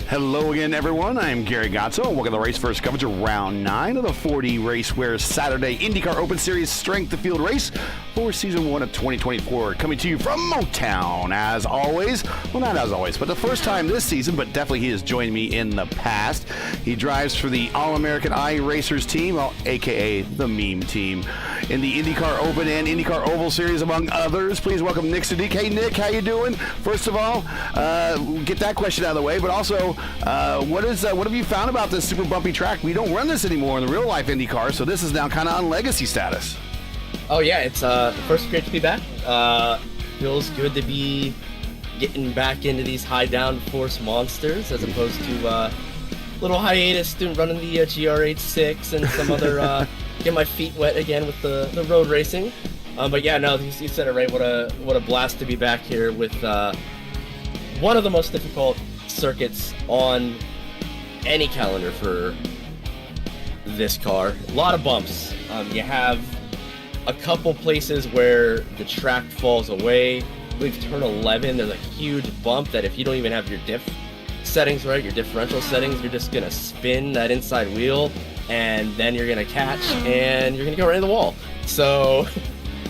Hello again, everyone. I am Gary Gotzo, and welcome to the Race First coverage of Round 9 of the 40 RACEWEAR Saturday IndyCar Open Series Strength of Field race for Season 1 of 2024. Coming to you from Motown, as always. Well, not as always, but the first time this season, but definitely he has joined me in the past. He drives for the All-American iRacers team, well, a.k.a. the meme team, in the IndyCar Open and IndyCar Oval Series, among others. Please welcome Nick Sadiq. Hey, Nick, how you doing? First of all, get that question out of the way, but also, what have you found about this super bumpy track? We don't run this anymore in the real life IndyCar, so this is now kind of on legacy status. Oh yeah, it's first great to be back. Feels good to be getting back into these high downforce monsters as opposed to little hiatus doing running the GR86 and some other get my feet wet again with the road racing. But yeah, no, you said it right. What a blast to be back here with one of the most difficult circuits on any calendar for this car. A lot of bumps. You have a couple places where the track falls away. I believe turn 11, there's a huge bump that if you don't even have your diff settings right, your differential settings, you're just gonna spin that inside wheel and then you're gonna catch and you're gonna go right in the wall. So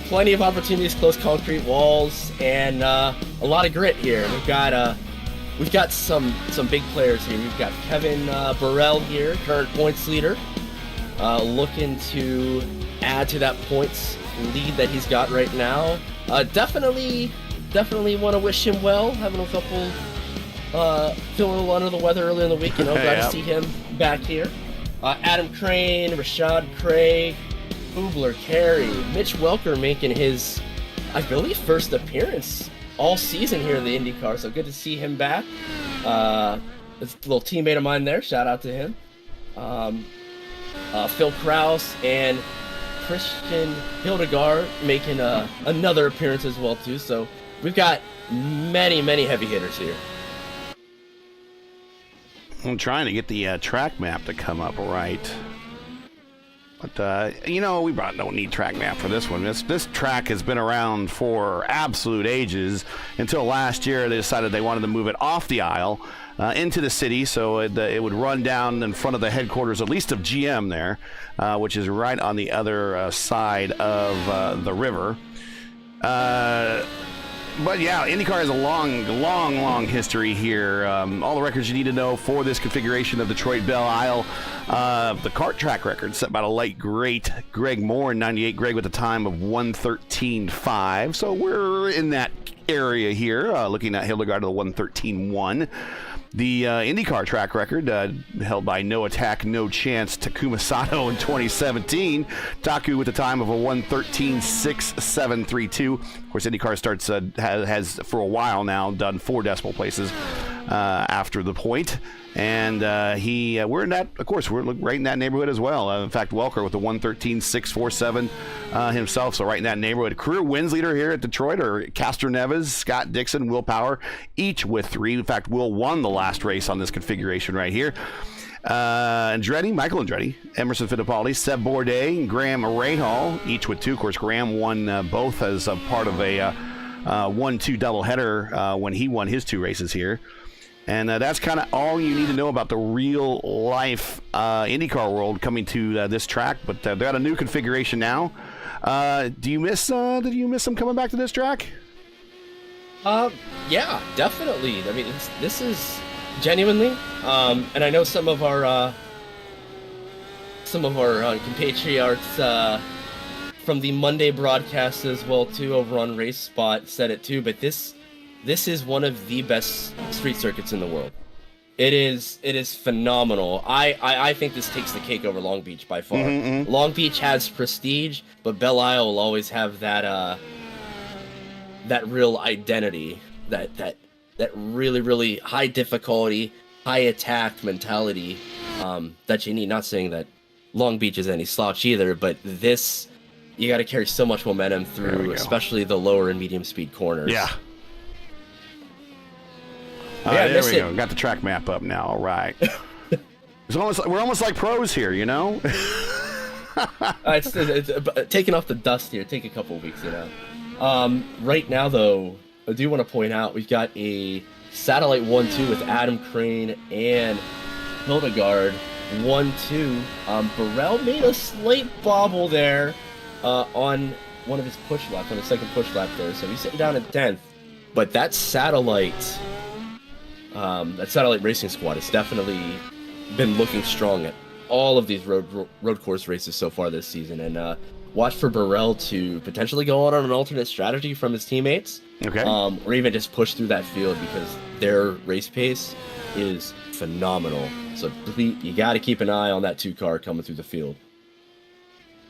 plenty of opportunities, close concrete walls, and a lot of grit here. We've got some big players here. We've got Kevin Burrell here, current points leader, looking to add to that points lead that he's got right now. Definitely want to wish him well. Having a couple feeling a little under the weather earlier in the week. Glad to see him back here. Adam Crane, Rashad Craig, Hubler Carey, Mitch Welker making his, I believe, first appearance all season here in the IndyCar, so good to see him back. It's a little teammate of mine there, shout out to him. Phil Kraus and Christian Hildegard making another appearance as well too, so we've got many heavy hitters here. I'm trying to get the track map to come up right. But, we don't need track map for this one. This track has been around for absolute ages. Until last year, they decided they wanted to move it off the aisle into the city, so it would run down in front of the headquarters, at least of GM there, which is right on the other side of the river. But yeah, IndyCar has a long history here. All the records you need to know for this configuration of Detroit Belle Isle. The kart track record set by the late great Greg Moore in '98. Greg with a time of 1:13.5. So we're in that area here, looking at Hildegard of the 1:13.1. The IndyCar track record held by No Attack, No Chance Takuma Sato in 2017. Taku with a time of a 1:13.6.732. Of course, IndyCar has for a while now done 4 decimal places after the point. And we're in that, of course, we're right in that neighborhood as well. In fact, Welker with the 1:13.647 himself, so right in that neighborhood. Career wins leader here at Detroit are Castro Neves, Scott Dixon, Will Power, each with 3. In fact, Will won the last race on this configuration right here. Michael Andretti, Emerson Fittipaldi, Seb Bourdais, and Graham Rahal, each with 2. Of course, Graham won both as a part of a 1-2 doubleheader when he won his 2 races here. And that's kind of all you need to know about the real-life IndyCar world coming to this track. But they've got a new configuration now. Did you miss them coming back to this track? Yeah, definitely. I mean, this is genuinely, and I know some of our compatriots from the Monday broadcast as well too, over on Race Spot, said it too. But this is one of the best street circuits in the world. It is phenomenal. I think this takes the cake over Long Beach by far. Mm-hmm. Long Beach has prestige, but Belle Isle will always have that real identity, that really high difficulty, high attack mentality that you need. Not saying that Long Beach is any slouch either, but this, you got to carry so much momentum through, especially the lower and medium speed corners. Yeah. There we go. Got the track map up now. All right. We're almost like pros here, you know? It's taking off the dust here. Take a couple of weeks, you know. Right now, though, I do want to point out we've got a Satellite 1-2 with Adam Crane and Hildegard 1-2. Burrell made a slight bobble there on one of his push laps, on his second push lap there. So he's sitting down at 10th. But that satellite racing squad has definitely been looking strong at all of these road course races so far this season. And watch for Burrell to potentially go on an alternate strategy from his teammates. Okay. Or even just push through that field, because their race pace is phenomenal. So you got to keep an eye on that 2 car coming through the field.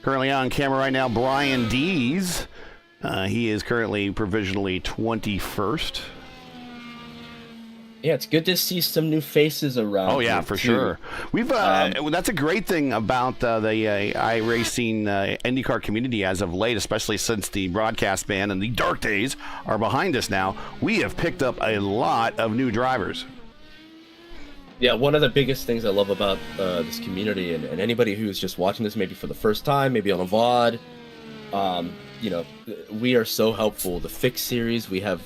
Currently on camera right now, Brian Dees. He is currently provisionally 21st. Yeah, it's good to see some new faces around. Oh yeah, for sure. We've that's a great thing about the iRacing IndyCar community as of late, especially since the broadcast ban and the dark days are behind us now. We have picked up a lot of new drivers. Yeah, one of the biggest things I love about this community, and anybody who's just watching this maybe for the first time, maybe on a VOD, we are so helpful. The Fix series, we have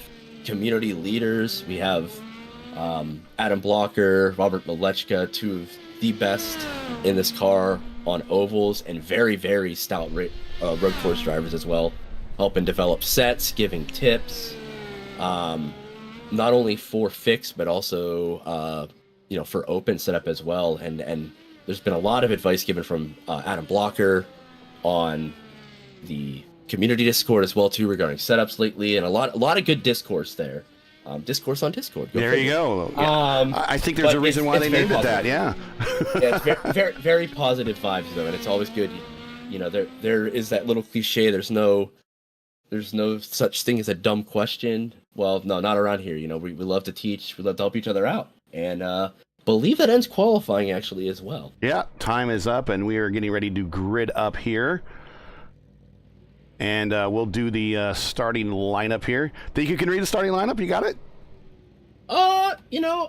community leaders, we have Adam Blocker, Robert Malechka, 2 of the best in this car on ovals, and very, very stout road course drivers as well, helping develop sets, giving tips, not only for Fix, but also for open setup as well. And there's been a lot of advice given from Adam Blocker on the community Discord as well too, regarding setups lately, and a lot of good discourse there. Discourse on Discord. There you go. Yeah. I think there's a reason why they named it that. Yeah. Yeah, it's very, very, very positive vibes though, and it's always good. There is that little cliche. There's no such thing as a dumb question. Well, no, not around here. We love to teach. We love to help each other out, and believe that ends qualifying actually as well. Yeah, time is up, and we are getting ready to grid up here. And we'll do the starting lineup here. Think you can read the starting lineup? You got it?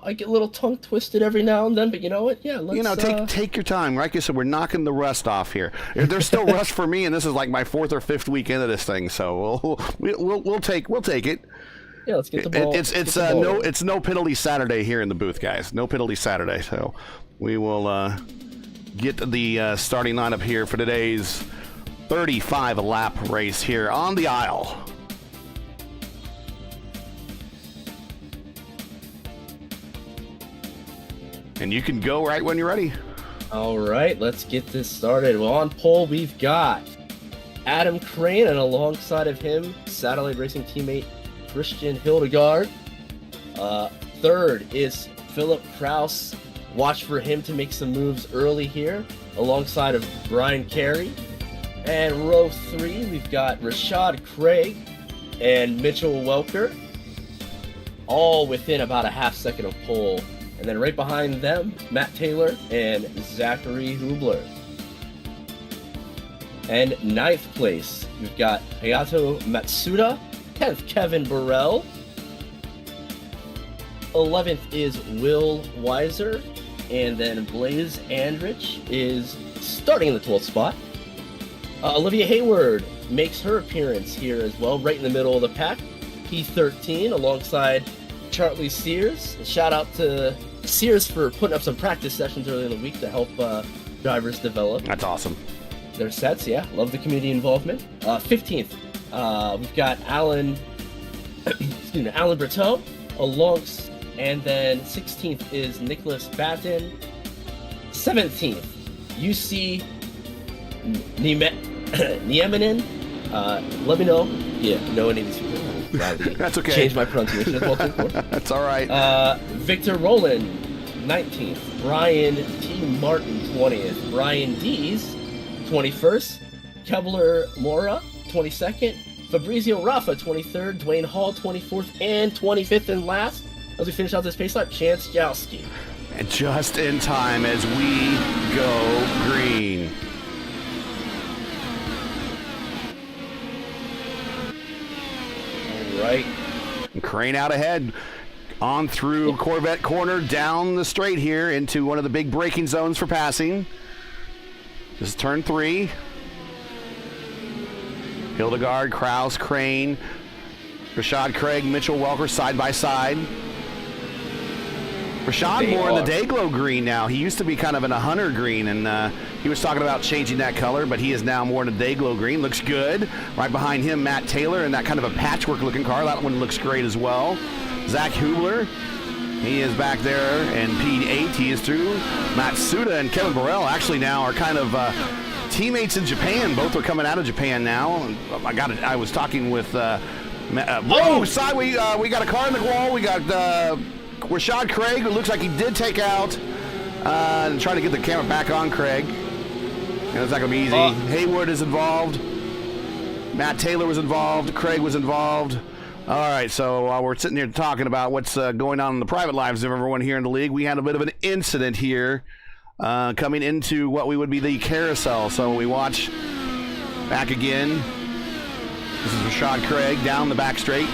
I get a little tongue twisted every now and then, but you know what? Yeah, let's... take your time. Like I said, we're knocking the rust off here. There's still rust for me, and this is like my 4th or 5th week into this thing, so we'll take it. Yeah, let's get the ball. It's no penalty Saturday here in the booth, guys. No penalty Saturday. So we will get the starting lineup here for today's 35 lap race here on the aisle. And you can go right when you're ready. All right, let's get this started. Well, on pole, we've got Adam Crane, and alongside of him, Satellite Racing teammate Christian Hildegard. Third is Philip Kraus. Watch for him to make some moves early here, alongside of Brian Carey. And row 3, we've got Rashad Craig and Mitchell Welker, all within about a half second of pole. And then right behind them, Matt Taylor and Zachary Hubler. And 9th place, we've got Hayato Matsuda, 10th, Kevin Burrell. 11th is Will Weiser, and then Blaze Andrich is starting in the 12th spot. Olivia Hayward makes her appearance here as well, right in the middle of the pack, P13, alongside Charlie Sears. Shout out to Sears for putting up some practice sessions early in the week to help drivers develop. That's awesome. Their sets, yeah. Love the community involvement. 15th, we've got Alan Berteau, and then 16th is Nicholas Batten. 17th, UC Nieminen. Let me know. Yeah, know any of these people. That's okay. Change my pronunciation as well. That's all right. Victor Rowland, 19th. Brian T. Martin, 20th. Brian Dees, 21st. Kevlar Mora, 22nd. Fabrizio Raffa, 23rd. Dwayne Hall, 24th. And 25th and last, as we finish out this pace lap, Chance Jowski. And just in time as we go green. Right. Crane out ahead, on through Corvette corner, down the straight here into one of the big braking zones for passing. This is turn 3. Hildegard, Kraus, Crane, Rashad Craig, Mitchell Welker side by side. Rashad more in the Dayglow green now. He used to be kind of in a hunter green, and he was talking about changing that color, but he is now more in a Dayglow green. Looks good. Right behind him, Matt Taylor in that kind of a patchwork-looking car. That one looks great as well. Zach Hubler, he is back there, and P8, he is through. Matsuda and Kevin Burrell actually now are kind of teammates in Japan. Both are coming out of Japan now. I was talking with side. We got a car in the wall. We got Rashad Craig, who looks like he did take out and try to get the camera back on Craig. And it's not going to be easy. Haywood is involved. Matt Taylor was involved. Craig was involved. All right, so while we're sitting here talking about what's going on in the private lives of everyone here in the league, we had a bit of an incident here coming into what we would be the carousel. So we watch back again. This is Rashad Craig down the back straight.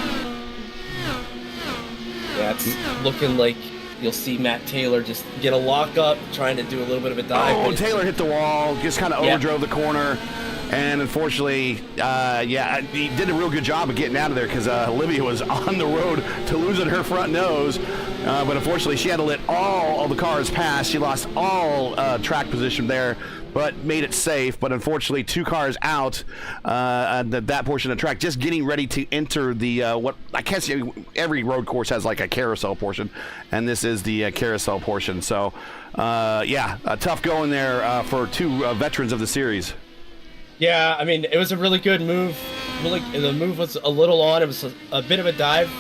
Yeah, it's looking like you'll see Matt Taylor just get a lock up, trying to do a little bit of a dive. Oh, Taylor hit the wall, just kind of overdrove the corner. And unfortunately, he did a real good job of getting out of there because Olivia was on the road to losing her front nose. But unfortunately, she had to let all the cars pass. She lost all track position there, but made it safe. But unfortunately, 2 cars out that portion of the track, just getting ready to enter the what I can't see. Every road course has like a carousel portion, and this is the carousel portion. So, a tough going there for 2 veterans of the series. Yeah, I mean, it was a really good move. The move was a little on. It was a bit of a dive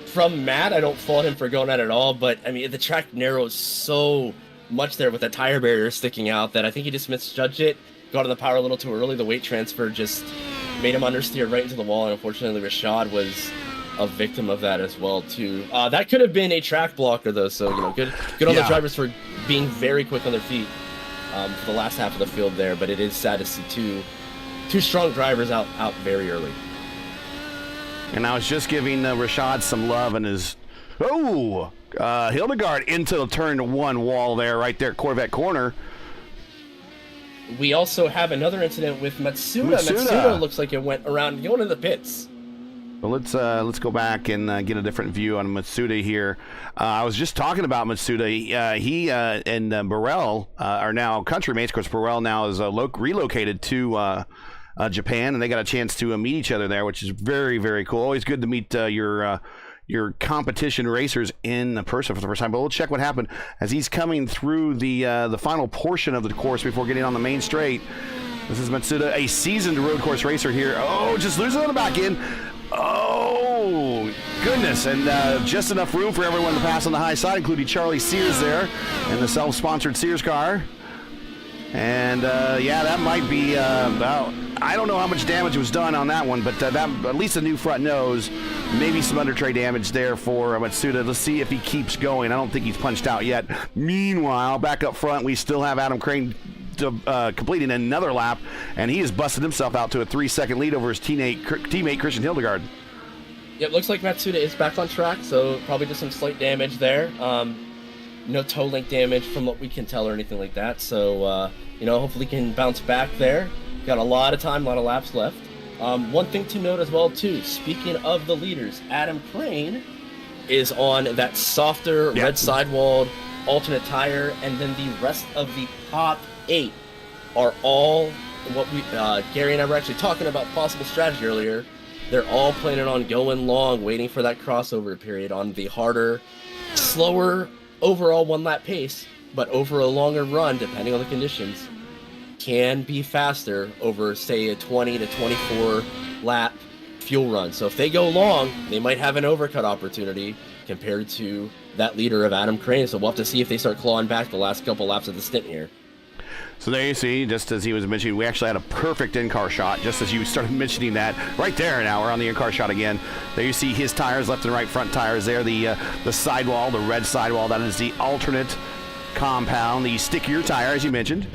from Matt. I don't fault him for going at it at all, but I mean, the track narrows so much there with the tire barrier sticking out that I think he just misjudged it. Got on the power a little too early. The weight transfer just made him understeer right into the wall, and unfortunately, Rashad was a victim of that as well too. That could have been a track blocker though, so good on the drivers for being very quick on their feet. For the last half of the field there, but it is sad to see two strong drivers out very early. And I was just giving Rashad some love and his Hildegard into the turn 1 wall there, right there, Corvette corner. We also have another incident with Matsuda. Matsuda looks like it went around going to the pits. Well, let's go back and get a different view on Matsuda here. I was just talking about Matsuda. He and Burrell are now countrymates. Of course, Burrell now is relocated to Japan, and they got a chance to meet each other there, which is very, very cool. Always good to meet your competition racers in person for the first time. But we'll check what happened as he's coming through the final portion of the course before getting on the main straight. This is Matsuda, a seasoned road course racer here. Oh, just losing on the back end. Oh, goodness. And just enough room for everyone to pass on the high side, including Charlie Sears there in the self-sponsored Sears car. And, that might be about, I don't know how much damage was done on that one, but that at least a new front nose, maybe some under tray damage there for Matsuda. Let's see if he keeps going. I don't think he's punched out yet. Meanwhile, back up front, we still have Adam Crane completing another lap, and he has busted himself out to a 3-second lead over his teammate Christian Hildegard. Yeah, it looks like Matsuda is back on track, so probably just some slight damage there. No toe link damage from what we can tell or anything like that, so hopefully can bounce back there. Got a lot of time, a lot of laps left. One thing to note as well too, speaking of the leaders, Adam Crane is on that softer red sidewalled alternate tire, and then the rest of the top 8 are all what we Gary and I were actually talking about possible strategy earlier. They're all planning on going long, waiting for that crossover period on the harder, slower overall 1-lap pace, but over a longer run, depending on the conditions, can be faster over, say, a 20 to 24 lap fuel run. So if they go long, they might have an overcut opportunity compared to that leader of Adam Crane. So we'll have to see if they start clawing back the last couple laps of the stint here. So there you see, just as he was mentioning, we actually had a perfect in-car shot, just as you started mentioning that. Right there now, we're on the in-car shot again. There you see his tires, left and right front tires there, the sidewall, the red sidewall, that is the alternate compound, the stickier tire, as you mentioned.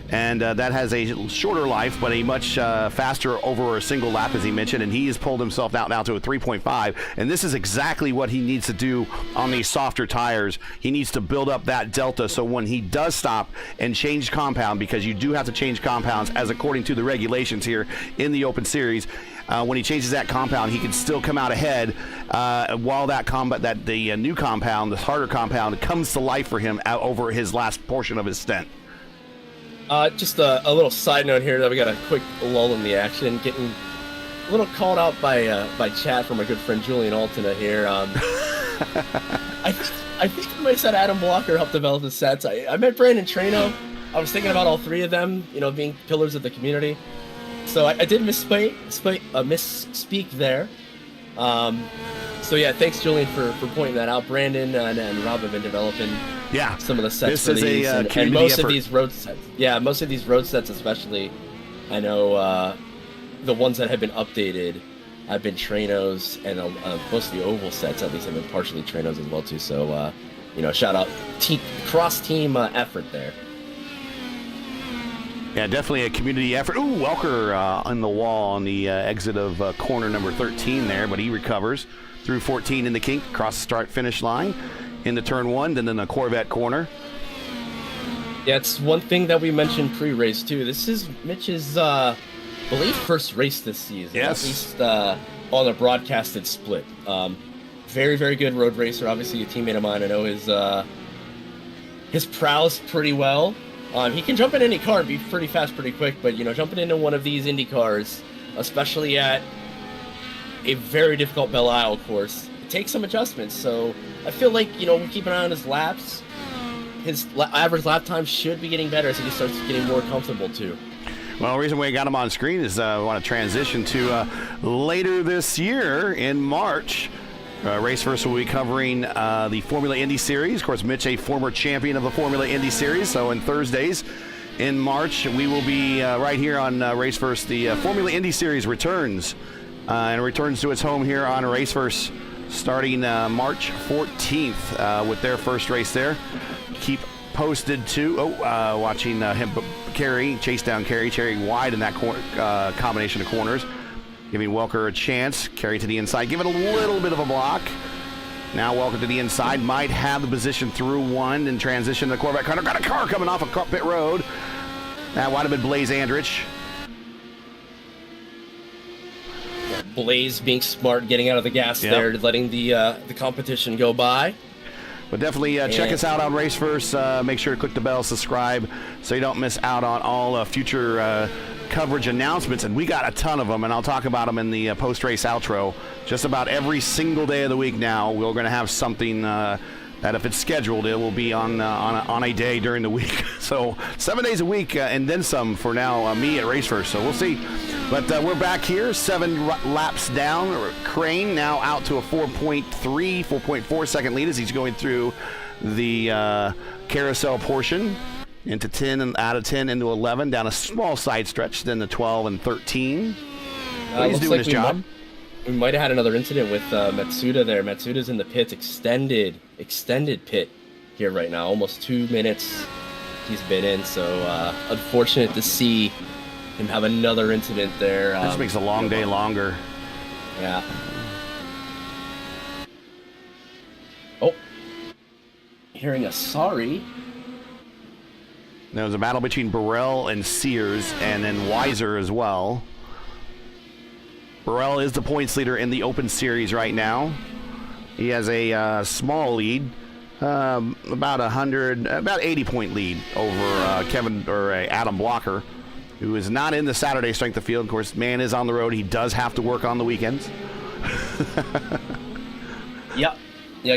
And that has a shorter life, but a much faster over a single lap, as he mentioned. And he has pulled himself out now to a 3.5. And this is exactly what he needs to do on these softer tires. He needs to build up that delta so when he does stop and change compound, because you do have to change compounds as according to the regulations here in the Open Series, when he changes that compound, he can still come out ahead while the new compound, the harder compound, comes to life for him over his last portion of his stint. Just a little side note here that we got a quick lull in the action, getting a little called out by chat from my good friend Julian Altina here. I think I might have said Adam Blocker helped develop the sets. I met Brandon Trano. I was thinking about all three of them, being pillars of the community. So I did misspeak there. So yeah, thanks Julian for pointing that out. Brandon and Rob have been developing some of the sets for these, and most of these road sets. Yeah, most of these road sets, especially, I know the ones that have been updated have been Tranos, and most of the oval sets at least have been partially Tranos as well too. So shout out cross team effort there. Yeah, definitely a community effort. Ooh, Welker on the wall on the exit of corner number 13 there, but he recovers through 14 in the kink, across the start-finish line, into turn 1, then in the Corvette corner. Yeah, it's one thing that we mentioned pre-race, too. This is Mitch's, I believe, first race this season. Yes. At least on a broadcasted split. Very, very good road racer. Obviously, a teammate of mine. I know his prowess pretty well. He can jump in any car and be pretty fast pretty quick, but, jumping into one of these Indy cars, especially at a very difficult Belle Isle course, it takes some adjustments. So I feel like, we keep an eye on his laps. His average lap time should be getting better as he starts getting more comfortable, too. Well, the reason we got him on screen is I want to transition to later this year in March. RaceWear will be covering the Formula Indy Series. Of course, Mitch, a former champion of the Formula Indy Series. So on Thursdays in March, we will be right here on RaceWear. The Formula Indy Series returns and returns to its home here on RaceWear starting March 14th with their first race there. Keep posted too. Watching him chase down Kerry wide in that combination of corners. Giving Welker a chance. Carry to the inside. Give it a little bit of a block. Now Welker to the inside. Might have the position through 1 and transition to the Corvette corner. Got a car coming off of pit road. That might have been Blaze Andrich. Blaze being smart, getting out of the gas there, letting the competition go by. But definitely check us out on RaceWear. Make sure to click the bell, subscribe, so you don't miss out on all future coverage announcements, and we got a ton of them, and I'll talk about them in the post-race outro. Just about every single day of the week now, we're going to have something that if it's scheduled, it will be on a day during the week. So 7 days a week and then some for now, me at RaceWear. So we'll see. But we're back here, 7 laps down. Crane now out to a 4.4 second lead as he's going through the carousel portion. Into 10 and out of 10 into 11, down a small side stretch, then to 12 and 13. He's doing his job. We might have had another incident with Matsuda there. Matsuda's in the pits, extended pit here right now. Almost 2 minutes he's been in, so unfortunate to see him have another incident there. This makes a long day longer. Yeah. Oh. Hearing a sorry. There was a battle between Burrell and Sears, and then Weiser as well. Burrell is the points leader in the Open Series right now. He has a small lead, about 80-point lead over Adam Blocker, who is not in the Saturday strength of field. Of course, man is on the road. He does have to work on the weekends. Yeah.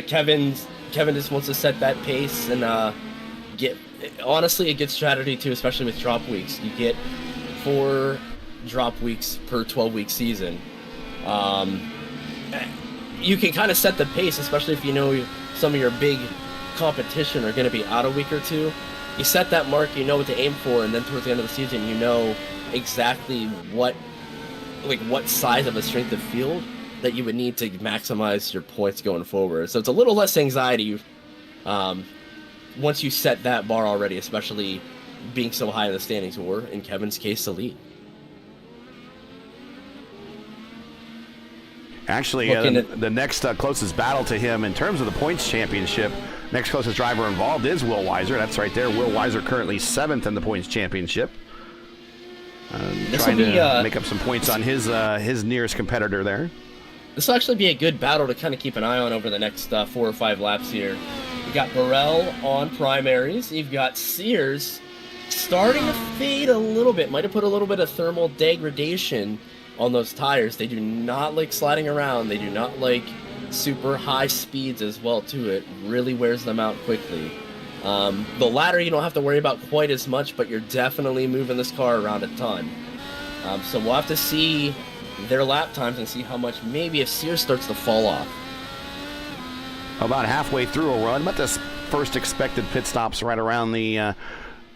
Kevin just wants to set that pace and get. Honestly, a good strategy too, especially with drop weeks. You get 4 drop weeks per 12-week season. You can kind of set the pace, especially if you know some of your big competition are going to be out a week or two. You set that mark, you know what to aim for, and then towards the end of the season, you know exactly what size of a strength of field that you would need to maximize your points going forward. So it's a little less anxiety. Once you set that bar already, especially being so high in the standings, or in Kevin's case, the lead. Actually, the next closest battle to him in terms of the points championship, next closest driver involved is Will Weiser. That's right there. Will Weiser currently 7th in the points championship. Trying to make up some points on his nearest competitor there. This will actually be a good battle to kind of keep an eye on over the next 4 or 5 laps here. You got Burrell on primaries. You've got Sears starting to fade a little bit. Might have put a little bit of thermal degradation on those tires. They do not like sliding around. They do not like super high speeds as well too. It really wears them out quickly. The ladder you don't have to worry about quite as much, but you're definitely moving this car around a ton. So we'll have to see their lap times and see how much, maybe if Sears starts to fall off. About halfway through a run, but this first expected pit stops right around the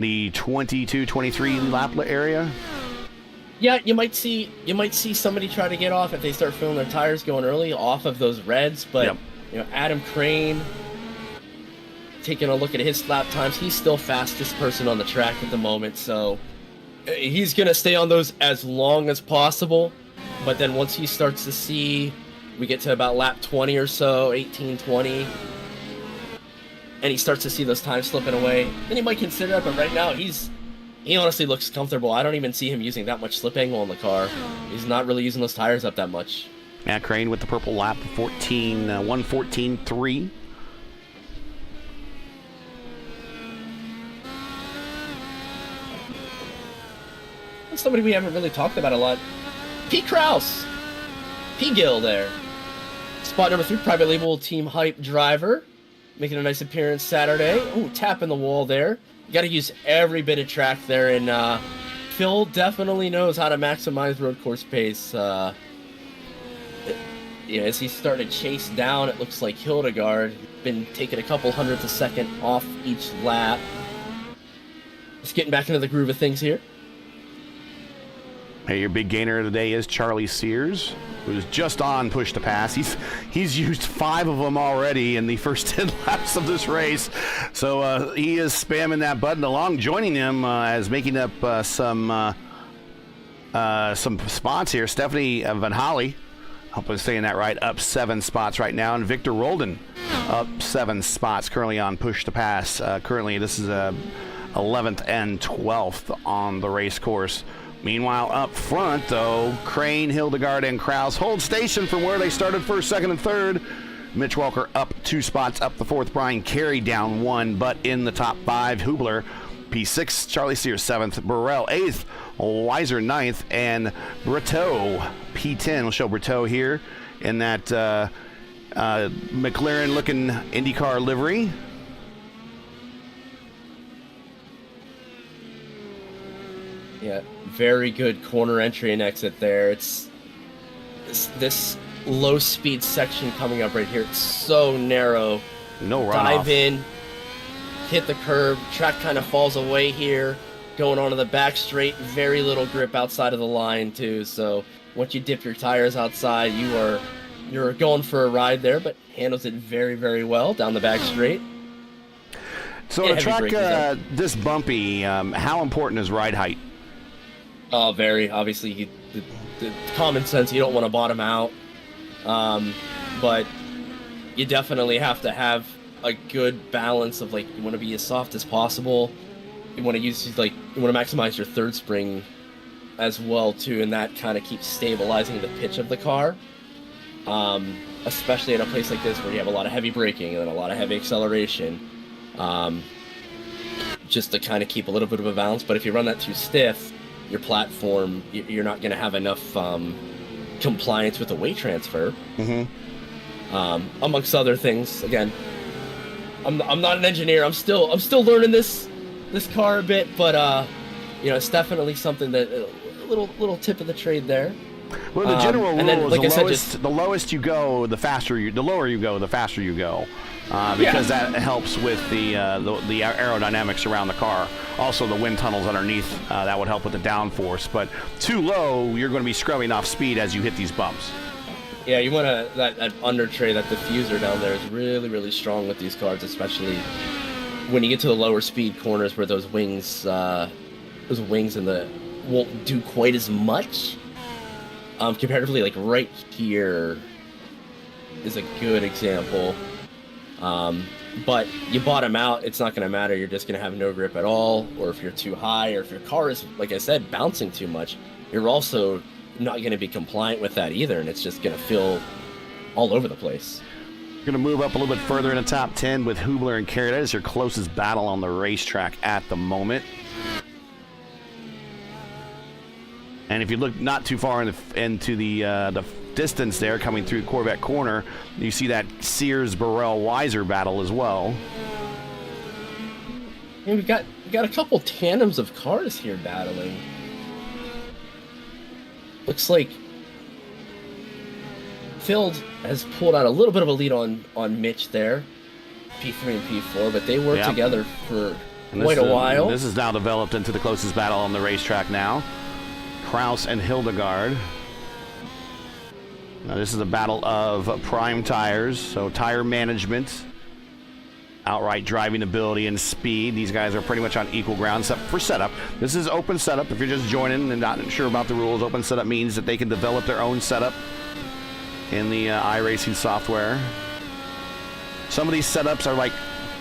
22-23 lap area. Yeah, you might see somebody try to get off if they start feeling their tires going early off of those reds. But yep. Adam Crane, taking a look at his lap times, he's still fastest person on the track at the moment. So he's gonna stay on those as long as possible. But then once he starts to see, we get to about lap 20 or so, 18, 20, and he starts to see those times slipping away, then he might consider it. But right now, he honestly looks comfortable. I don't even see him using that much slip angle on the car. He's not really using those tires up that much. Yeah, Crane with the purple lap, 1:14.3. Somebody we haven't really talked about a lot. Pete Krause. P. Gill there. Spot number 3, private label team hype driver. Making a nice appearance Saturday. Ooh, tapping the wall there. You got to use every bit of track there, and Phil definitely knows how to maximize road course pace. As he's starting to chase down, it looks like Hildegard been taking a couple hundredths a second off each lap. Just getting back into the groove of things here. Hey, your big gainer of the day is Charlie Sears, who's just on push to pass. He's used 5 of them already in the first 10 laps of this race, so he is spamming that button along. Joining him as making up some spots here. Stephanie Van Holly, I hope I'm saying that right, up 7 spots right now, and Victor Roldan up 7 spots currently on push to pass. Currently, this is 11th and 12th on the race course. Meanwhile, up front, though, Crane, Hildegard, and Krause hold station from where they started first, second, and third. Mitch Walker up 2 spots, up the 4th. Brian Carey down 1, but in the top 5. Hubler, P6. Charlie Sears, 7th. Burrell, 8th. Weiser, 9th. And Brito, P10. We'll show Brito here in that McLaren-looking IndyCar livery. Yeah, very good corner entry and exit there. It's this low speed section coming up right here. It's so narrow. No runoff. Dive in, hit the curb. Track kind of falls away here. Going onto the back straight. Very little grip outside of the line too. So once you dip your tires outside, you're going for a ride there. But handles it very, very well down the back straight. So in a track this bumpy, how important is ride height? Oh, very. Obviously, the common sense, you don't want to bottom out. But you definitely have to have a good balance of, you want to be as soft as possible. You want to you want to maximize your third spring as well, too, and that kind of keeps stabilizing the pitch of the car. Especially in a place like this where you have a lot of heavy braking and then a lot of heavy acceleration. Just to kind of keep a little bit of a balance. But if you run that too stiff, your platform, you're not going to have enough compliance with the weight transfer. Mm-hmm. Amongst other things. Again, I'm not an engineer. I'm still learning this car a bit, but it's definitely something that a little tip of the trade there. Well, the general rule is the lowest you go, the lower you go, the faster you go. Because that helps with the aerodynamics around the car. Also, the wind tunnels underneath, that would help with the downforce. But too low, you're going to be scrubbing off speed as you hit these bumps. Yeah, you want that under tray, that diffuser down there is really, really strong with these cars, especially when you get to the lower speed corners where those wings won't do quite as much. Comparatively, right here is a good example. but you bottom out, it's not going to matter. You're just going to have no grip at all, or if you're too high, or if your car is, like I said, bouncing too much, you're also not going to be compliant with that either, and it's just going to feel all over the place. We're going to move up a little bit further in the top 10 with Hubler and Carey. That is your closest battle on the racetrack at the moment. And if you look not too far into the distance there, coming through Corvette Corner, you see that Sears-Burrell-Weiser battle as well. And we got a couple tandems of cars here battling. Looks like Phil has pulled out a little bit of a lead on Mitch there, P3 and P4, but they worked together for quite a while. This is now developed into the closest battle on the racetrack now. Kraus and Hildegard. Now this is a battle of prime tires, so tire management, outright driving ability, and speed. These guys are pretty much on equal ground except for setup. This is open setup. If you're just joining and not sure about the rules, open setup means that they can develop their own setup in the iRacing software. Some of these setups are like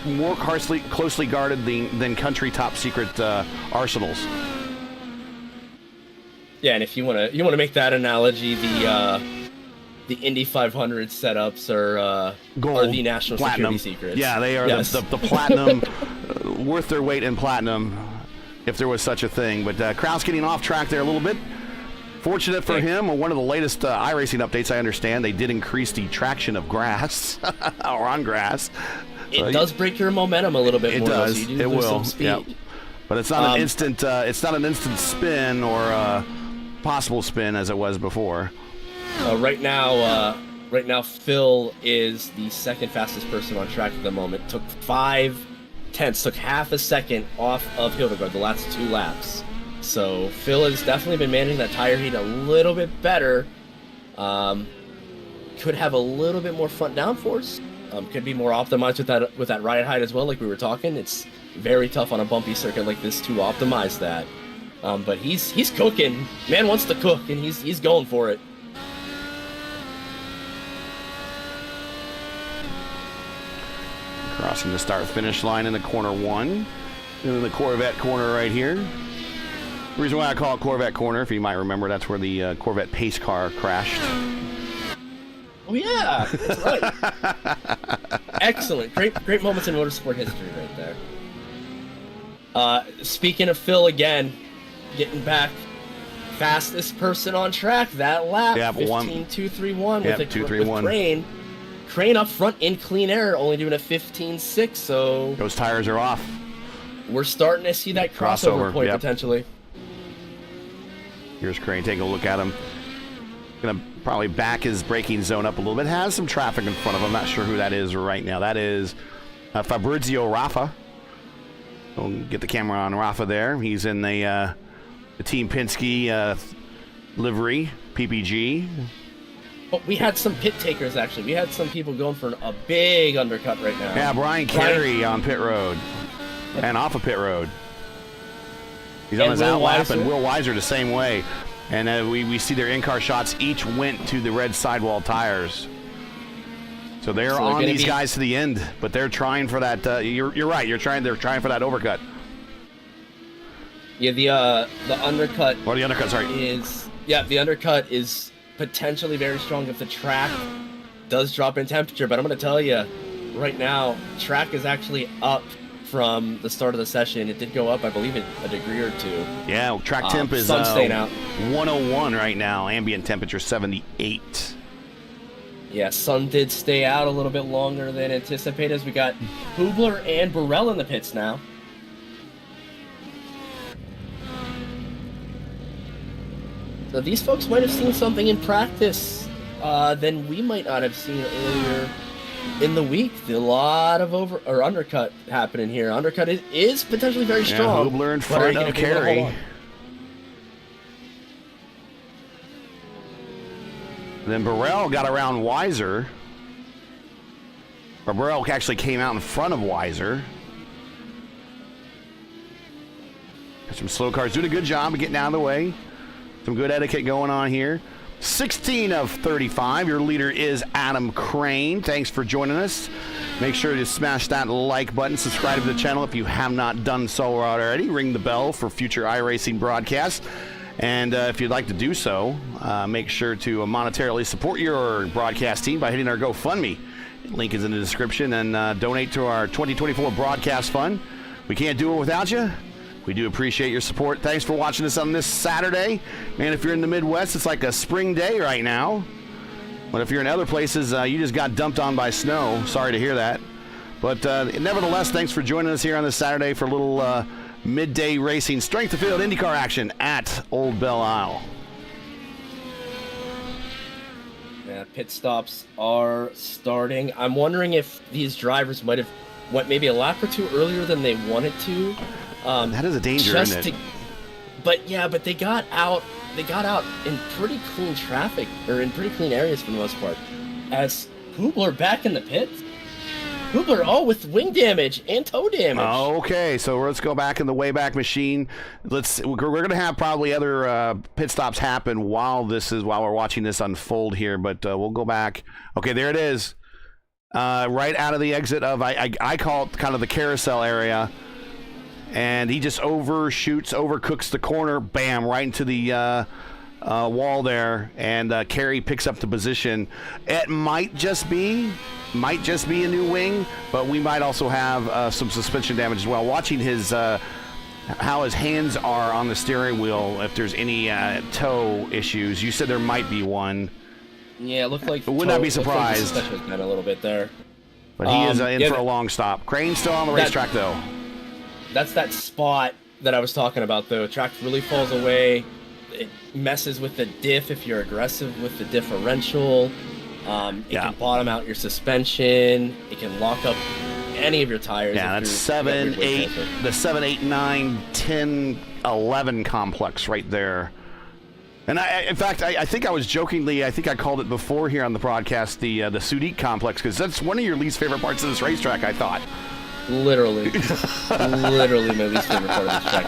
more closely guarded than country top secret arsenals. Yeah, and if you want to make that analogy, the Indy 500 setups are the national platinum security secrets. Yeah, they are the platinum, worth their weight in platinum, if there was such a thing. But Kraus getting off track there a little bit. Fortunate for him, one of the latest iRacing updates, I understand, they did increase the traction of grass, or on grass. It does break your momentum a little bit more. It does. So you do lose some speed. Yep. But it's not an instant. It's not an instant spin or possible spin as it was before. Right now, Phil is the second fastest person on track at the moment. Took 5/10, took half a second off of Hildegard the last 2 laps. So Phil has definitely been managing that tire heat a little bit better. Could have a little bit more front downforce. Could be more optimized with that ride height as well, like we were talking. It's very tough on a bumpy circuit like this to optimize that. But he's cooking. Man wants to cook, and he's going for it. Crossing the start-finish line in the corner 1. And then the Corvette corner right here. The reason why I call it Corvette corner, if you might remember, that's where the Corvette pace car crashed. Oh yeah, that's right. Excellent, great moments in motorsport history right there. Speaking of Phil again, getting back, fastest person on track that lap. 15.231 with Crane. Crane up front in clean air, only doing a 15.6. So those tires are off. We're starting to see that crossover point potentially. Here's Crane. Take a look at him. Gonna probably back his braking zone up a little bit. Has some traffic in front of him. Not sure who that is right now. That is Fabrizio Raffa. We'll get the camera on Raffa there. He's in the Team Penske livery, PPG. But we had some pit takers, actually. We had some people going for a big undercut right now. Yeah, Brian Carey on pit road. And off of pit road. He's on his out lap, and Will Weiser the same way. And we see their in-car shots each went to the red sidewall tires. So they're on these guys to the end, but they're trying for that. You're right. They're trying for that overcut. Yeah, the undercut. Or the undercut, sorry. The undercut is potentially very strong if the track does drop in temperature. But I'm going to tell you, right now, track is actually up from the start of the session. It did go up, I believe, a degree or 2. Yeah, track temp is sun's staying out. 101 right now. Ambient temperature 78. Yeah, sun did stay out a little bit longer than anticipated, as we got Hubler and Burrell in the pits now. So these folks might have seen something in practice than we might not have seen earlier in the week. A lot of undercut happening here. Undercut is potentially very strong. Yeah, Hubler in front of Carey. Then Burrell got around Weiser. Or Burrell actually came out in front of Weiser. Got some slow cars doing a good job of getting out of the way. Some good etiquette going on here. 16 of 35. Your leader is Adam Crane. Thanks for joining us. Make sure to smash that like button, subscribe to the channel if you have not done so already. Ring the bell for future iRacing broadcasts. And if you'd like to do so, make sure to monetarily support your broadcast team by hitting our GoFundMe. Link is in the description, and donate to our 2024 broadcast fund. We can't do it without you. We do appreciate your support. Thanks for watching us on this Saturday. Man, if you're in the Midwest, it's like a spring day right now. But if you're in other places, you just got dumped on by snow. Sorry to hear that. But nevertheless, thanks for joining us here on this Saturday for a little midday racing strength of field IndyCar action at Old Belle Isle. Yeah, pit stops are starting. I'm wondering if these drivers might have went maybe a lap or two earlier than they wanted to. That is a danger, isn't it? But they got out. They got out in pretty clean traffic, or in pretty clean areas for the most part. As Hubler back in the pits. Hubler, with wing damage and toe damage. Okay, so let's go back in the Wayback Machine. We're going to have probably other pit stops happen while we're watching this unfold here, but we'll go back. Okay, there it is. Right out of the exit of I call it kind of the carousel area, and he just overcooks the corner, bam, right into the wall there, and Kerry picks up the position. It might just be a new wing, but we might also have some suspension damage as well. Watching his how his hands are on the steering wheel, if there's any toe issues. You said there might be one. Yeah, it looked like. Would not be surprised. Like the been a little bit there, but he is in for a long stop. Crane's still on the racetrack though. That's that spot that I was talking about though. Track really falls away. It messes with the diff if you're aggressive with the differential. It can bottom out your suspension. It can lock up any of your tires. Yeah, that's 7, 8, the 7, 8, 9, 10, 11 complex right there. And in fact, I think I was jokingly, I think I called it before here on the broadcast, the Sudik complex, because that's one of your least favorite parts of this racetrack, I thought. Literally. Literally my least favorite part of this track.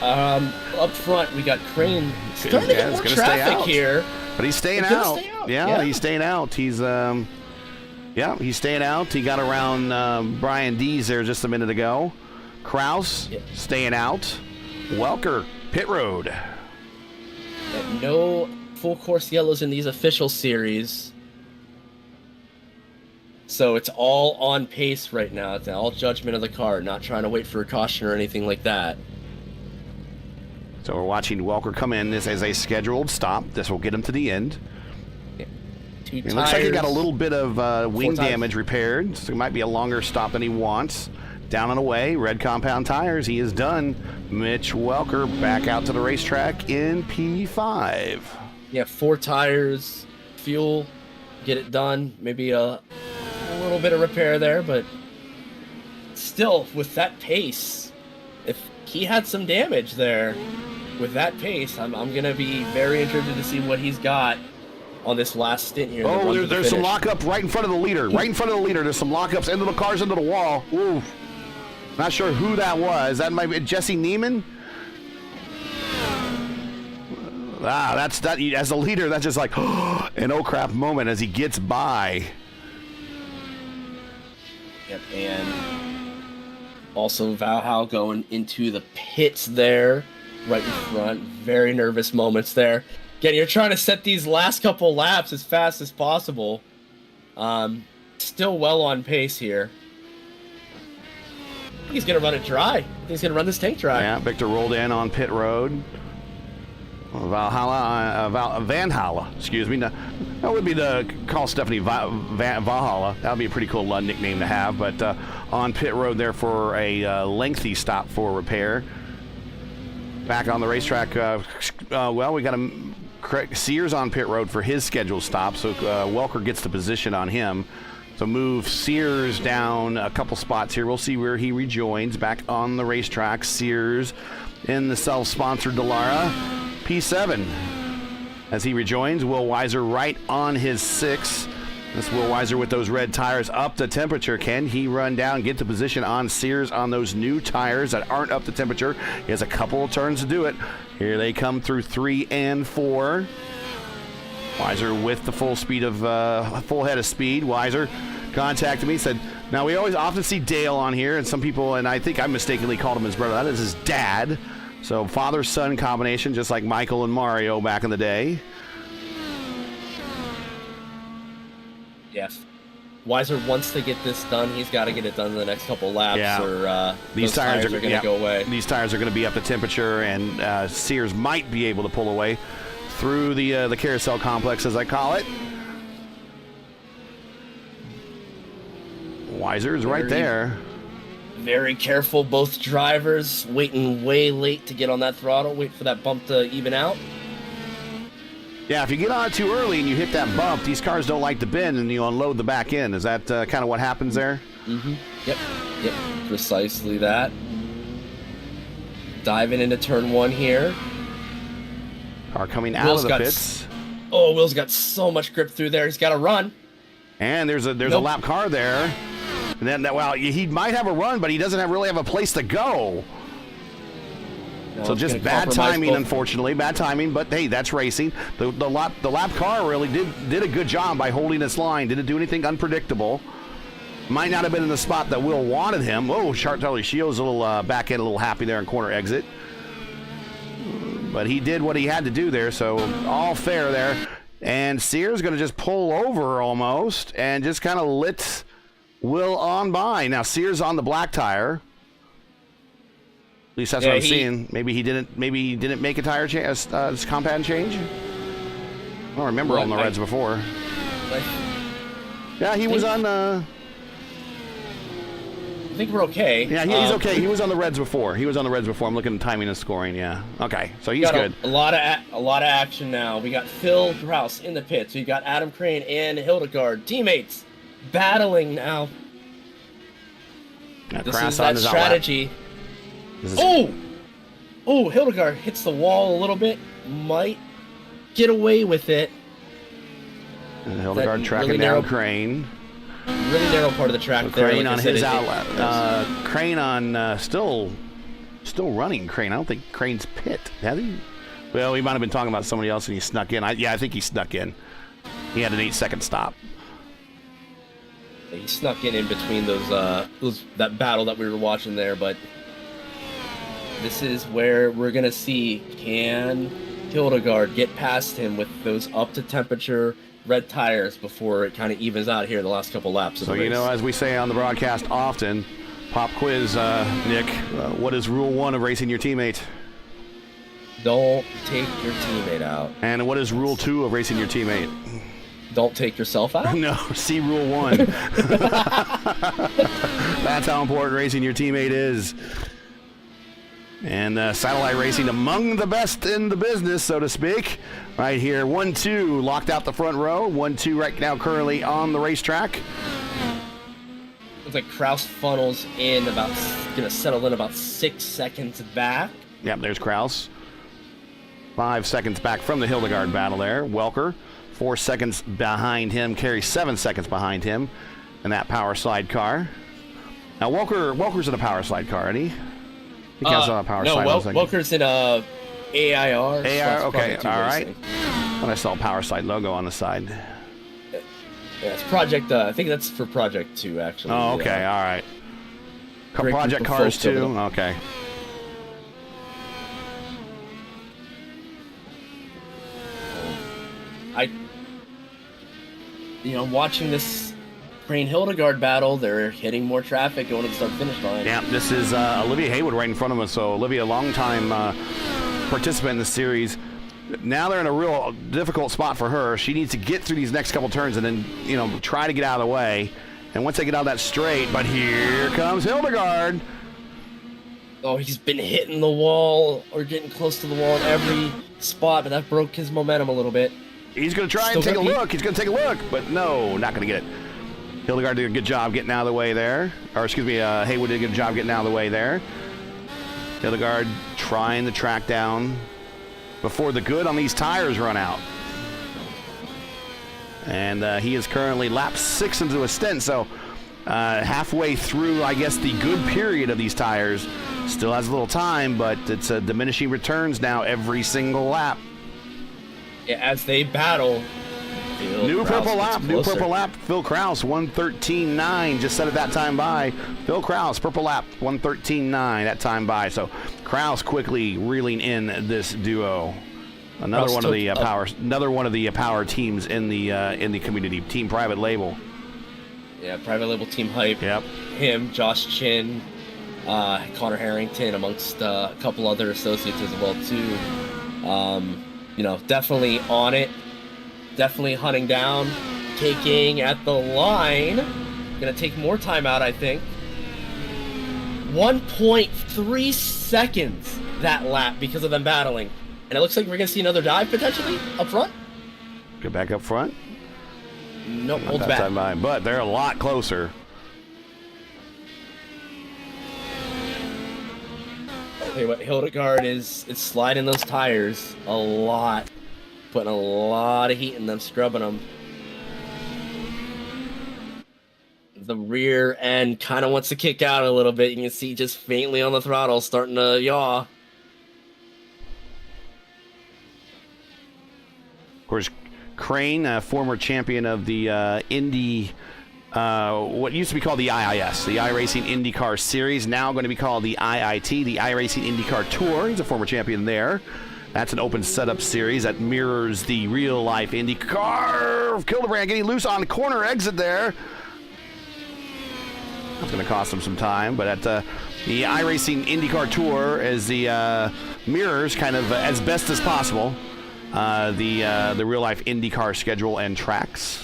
Up front, we got Crane starting to get more traffic here. But he's staying out. Yeah, he's staying out. He's he's staying out. He got around Brian Dees there just a minute ago. Kraus staying out. Welker, pit road. No full course yellows in these official series. So it's all on pace right now. It's all judgment of the car, not trying to wait for a caution or anything like that. So we're watching Welker come in. This is a scheduled stop. This will get him to the end. It looks like he got a little bit of wing damage repaired, so it might be a longer stop than he wants. Down and away, red compound tires. He is done. Mitch Welker back out to the racetrack in P5. Yeah, 4 tires, fuel, get it done. Maybe a little bit of repair there, but still, with that pace, if he had some damage there, with that pace, I'm going to be very interested to see what he's got on this last stint here. There's some lockup right in front of the leader. Right in front of the leader. There's some lockups into the cars, into the wall. Ooh. Not sure who that was. That might be Jesse Neiman. That's that. As a leader, that's just like an oh crap moment as he gets by. Yep, and also Valhall going into the pits there, right in front. Very nervous moments there. Again, you're trying to set these last couple laps as fast as possible. Still well on pace here. I think he's going to run it dry. He's going to run this tank dry. Yeah, Victor rolled in on pit road. Valhalla, excuse me. That would be to call Stephanie Valhalla. That would be a pretty cool nickname to have. But on pit road there for a lengthy stop for repair. Back on the racetrack, we got Sears on pit road for his scheduled stop, so Welker gets the position on him. So move Sears down a couple spots here. We'll see where he rejoins. Back on the racetrack, Sears in the self-sponsored Dallara, P7. As he rejoins, Will Weiser right on his 6. This Will Weiser with those red tires up to temperature. Can he run down, get the position on Sears on those new tires that aren't up to temperature? He has a couple of turns to do it. Here they come through 3 and 4. Weiser with the full speed of full head of speed. Weiser contacted me, said, now we always often see Dale on here, and some people, and I think I mistakenly called him his brother. That is his dad. So father-son combination, just like Michael and Mario back in the day. Yes. Weiser wants to get this done. He's got to get it done in the next couple laps, or these tires are going to go away. These tires are going to be up to temperature, and Sears might be able to pull away through the carousel complex, as I call it. Weiser's right there. Very careful, both drivers waiting way late to get on that throttle, wait for that bump to even out. Yeah, if you get on it too early and you hit that bump, these cars don't like to bend and you unload the back end. Is that kind of what happens there? Mm-hmm. Yep, precisely that. Diving into turn 1 here. Car coming out of the pits. Oh, Will's got so much grip through there. He's got to run. And there's a lap car there. And then, well, he might have a run, but he doesn't really have a place to go. No, so just bad timing, unfortunately. Bad timing, but hey, that's racing. The lap car really did a good job by holding its line. Didn't do anything unpredictable. Might not have been in the spot that Will wanted him. Oh, Charlie Shields a little back end, a little happy there in corner exit. But he did what he had to do there, so all fair there. And Sears going to just pull over almost and just kind of lit Will on by. Now Sears on the black tire. At least that's what I'm seeing. Maybe he didn't make a tire change, compound change. I don't remember on the reds before. Yeah, he was on. I think we're okay. Yeah, he's okay. He was on the reds before. I'm looking at timing and scoring. Yeah. Okay, so he's good. A lot of action now. We got Phil Grouse in the pits. We got Adam Crane and Hildegard, teammates, battling now. This is that strategy. Oh, Hildegard hits the wall a little bit. Might get away with it. And Hildegard tracking down Crane. Really narrow part of the track there. Crane on his outlet. Crane on still running. Crane. I don't think Crane's pit. Has he? Well, we might have been talking about somebody else and he snuck in. I think he snuck in. He had an 8-second stop. He snuck in between that battle that we were watching there, but this is where we're gonna see, can Hildegard get past him with those up to temperature red tires before it kind of evens out here the last couple laps of the race. As we say on the broadcast often, pop quiz, Nick, what is rule 1 of racing your teammate? Don't take your teammate out. And what is rule 2 of racing your teammate? Don't take yourself out? No, see rule 1. That's how important racing your teammate is. And satellite racing among the best in the business, so to speak. Right here, 1-2, locked out the front row. 1-2 right now currently on the racetrack. Looks like Kraus funnels in gonna settle in about 6 seconds back. Yep, there's Kraus. 5 seconds back from the Hildegard battle there. Welker, 4 seconds behind him. Carey, 7 seconds behind him in that power slide car. Now, Welker's in a power slide car, isn't he? He counts on a power slide. Welker's in a AIR. Okay, all right. When I saw power slide logo on the side. Yeah, it's Project. I think that's for Project 2, actually. Oh, okay, all right. Project Cars 2. Okay. Watching this Crane Hildegard battle, they're hitting more traffic going to the start-finish line. Yeah, this is Olivia Haywood right in front of us. So Olivia, longtime participant in the series. Now they're in a real difficult spot for her. She needs to get through these next couple turns and then, try to get out of the way. And once they get out of that straight, but here comes Hildegard. Oh, he's been hitting the wall or getting close to the wall in every spot, but that broke his momentum a little bit. He's going to try and take a look. He's going to take a look, but no, not going to get it. Hildegard did a good job getting out of the way there. Or, excuse me, Haywood did a good job getting out of the way there. Hildegard trying to track down before the good on these tires run out. And he is currently lap 6 into a stint, so halfway through, I guess, the good period of these tires. Still has a little time, but it's diminishing returns now every single lap. Yeah, as they battle, New purple lap. Phil Kraus, 1:13.9. Just set it that time by. Phil Kraus, purple lap, 1:13.9. That time by. So Kraus quickly reeling in this duo. Another one of the power teams in the community. Team Private Label. Yeah, Private Label Team Hype. Yep. Him, Josh Chin, Connor Harrington, amongst a couple other associates as well too. Definitely on it. Definitely hunting down, taking at the line. Gonna take more time out, I think. 1.3 seconds that lap because of them battling. And it looks like we're gonna see another dive potentially up front. Get back up front. Nope, holds back. Time by, but they're a lot closer. Tell you what, Hildegard is sliding those tires a lot. Putting a lot of heat in them, scrubbing them. The rear end kind of wants to kick out a little bit. You can see just faintly on the throttle starting to yaw. Of course, Crane, former champion of the Indy, what used to be called the IIS, the iRacing IndyCar Series, now going to be called the IIT, the iRacing IndyCar Tour. He's a former champion there. That's an open setup series that mirrors the real-life IndyCar. Kildebrand getting loose on corner exit there. That's going to cost him some time, but at the iRacing IndyCar Tour, as the mirrors kind of as best as possible the real-life IndyCar schedule and tracks.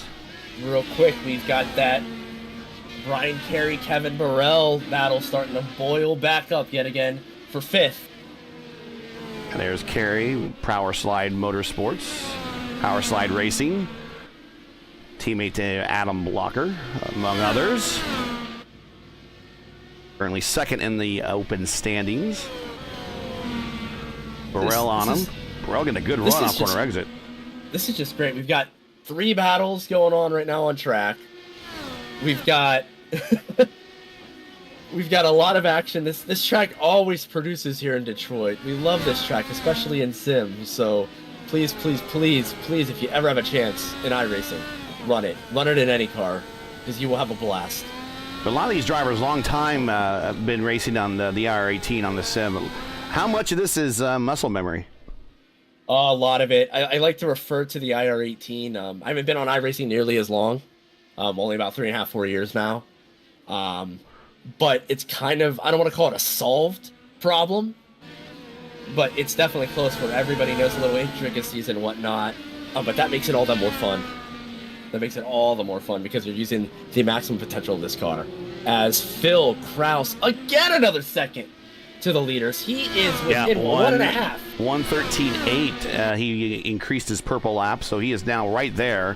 Real quick, we've got that Brian Carey, Kevin Burrell battle starting to boil back up yet again for 5th. And there's Carey, Power Slide Motorsports, Power Slide Racing, teammate to Adam Blocker, among others. Currently second in the open standings. Burrell on him. Burrell getting a good run off corner exit. This is just great. We've got 3 battles going on right now on track. We've got we've got a lot of action. This track always produces here in Detroit. We love this track, especially in sim. So please, please, please, please, if you ever have a chance in iRacing, run it. Run it in any car, because you will have a blast. But a lot of these drivers, long time, have been racing on the IR18 on the sim. How much of this is muscle memory? A lot of it. I like to refer to the IR18. I haven't been on iRacing nearly as long. Only about 3.5, 4 years now. But it's kind of, I don't want to call it a solved problem, but it's definitely close where everybody knows the little intricacies and whatnot. But that makes it all that more fun. That makes it all the more fun because you're using the maximum potential of this car. As Phil Kraus, again another second to the leaders. He is within 1.5. 1:13.8. He increased his purple lap, so he is now right there.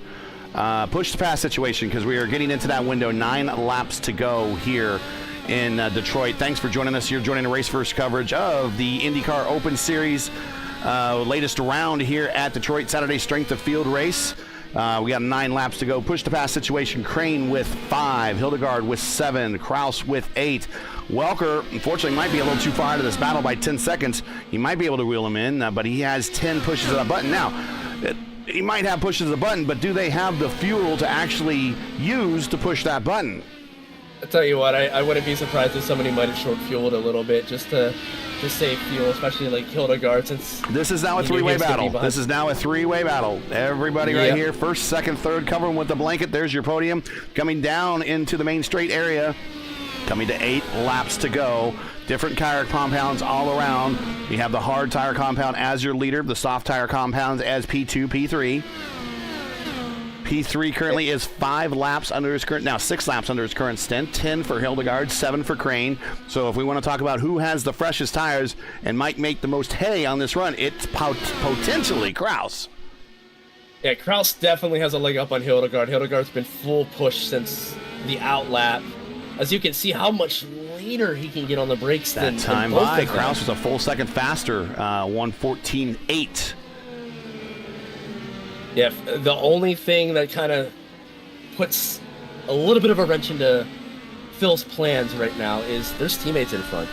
Push to pass situation because we are getting into that window. 9 laps to go here in Detroit. Thanks for joining us. You're joining the Race First coverage of the IndyCar Open Series. Latest round here at Detroit, Saturday strength of field race. We got 9 laps to go. Push to pass situation. Crane with 5, Hildegard with 7, Kraus with 8. Welker, unfortunately, might be a little too far out of this battle by 10 seconds. He might be able to wheel him in, but he has 10 pushes of the button. Now, he might have pushes of the button, but do they have the fuel to actually use to push that button? I'll tell you what, I wouldn't be surprised if somebody might have short-fueled a little bit just to save fuel, especially like Hildegard, since this is now a 3-way battle. This is now a 3-way battle. Everybody right here, first, second, third, cover them with the blanket. There's your podium. Coming down into the main straight area. Coming to 8 laps to go. Different tire compounds all around. You have the hard tire compound as your leader, the soft tire compounds as P2, P3. P3 currently is 5 laps under his current, now 6 laps under his current stint. 10 for Hildegard, 7 for Crane. So if we want to talk about who has the freshest tires and might make the most hay on this run, it's potentially Kraus. Yeah, Kraus definitely has a leg up on Hildegard. Hildegard's been full push since the out lap. As you can see how much later he can get on the brakes than both of them. Kraus was a full second faster, 1:14.8. Yeah, the only thing that kind of puts a little bit of a wrench into Phil's plans right now is there's teammates in front.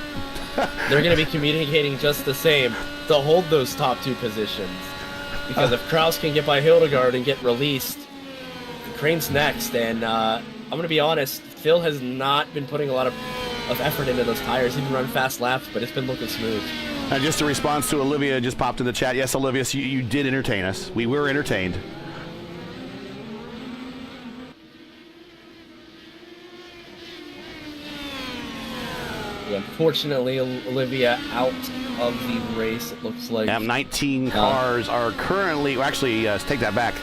They're going to be communicating just the same to hold those top 2 positions. Because if Kraus can get by Hildegard and get released, Crane's next, and I'm going to be honest, Phil has not been putting a lot of effort into those tires. He's been running fast laps, but it's been looking smooth. Just a response to Olivia just popped in the chat. Yes, Olivia, so you did entertain us. We were entertained. Unfortunately, Olivia out of the race, it looks like. 19 cars are currently, well, actually, take that back.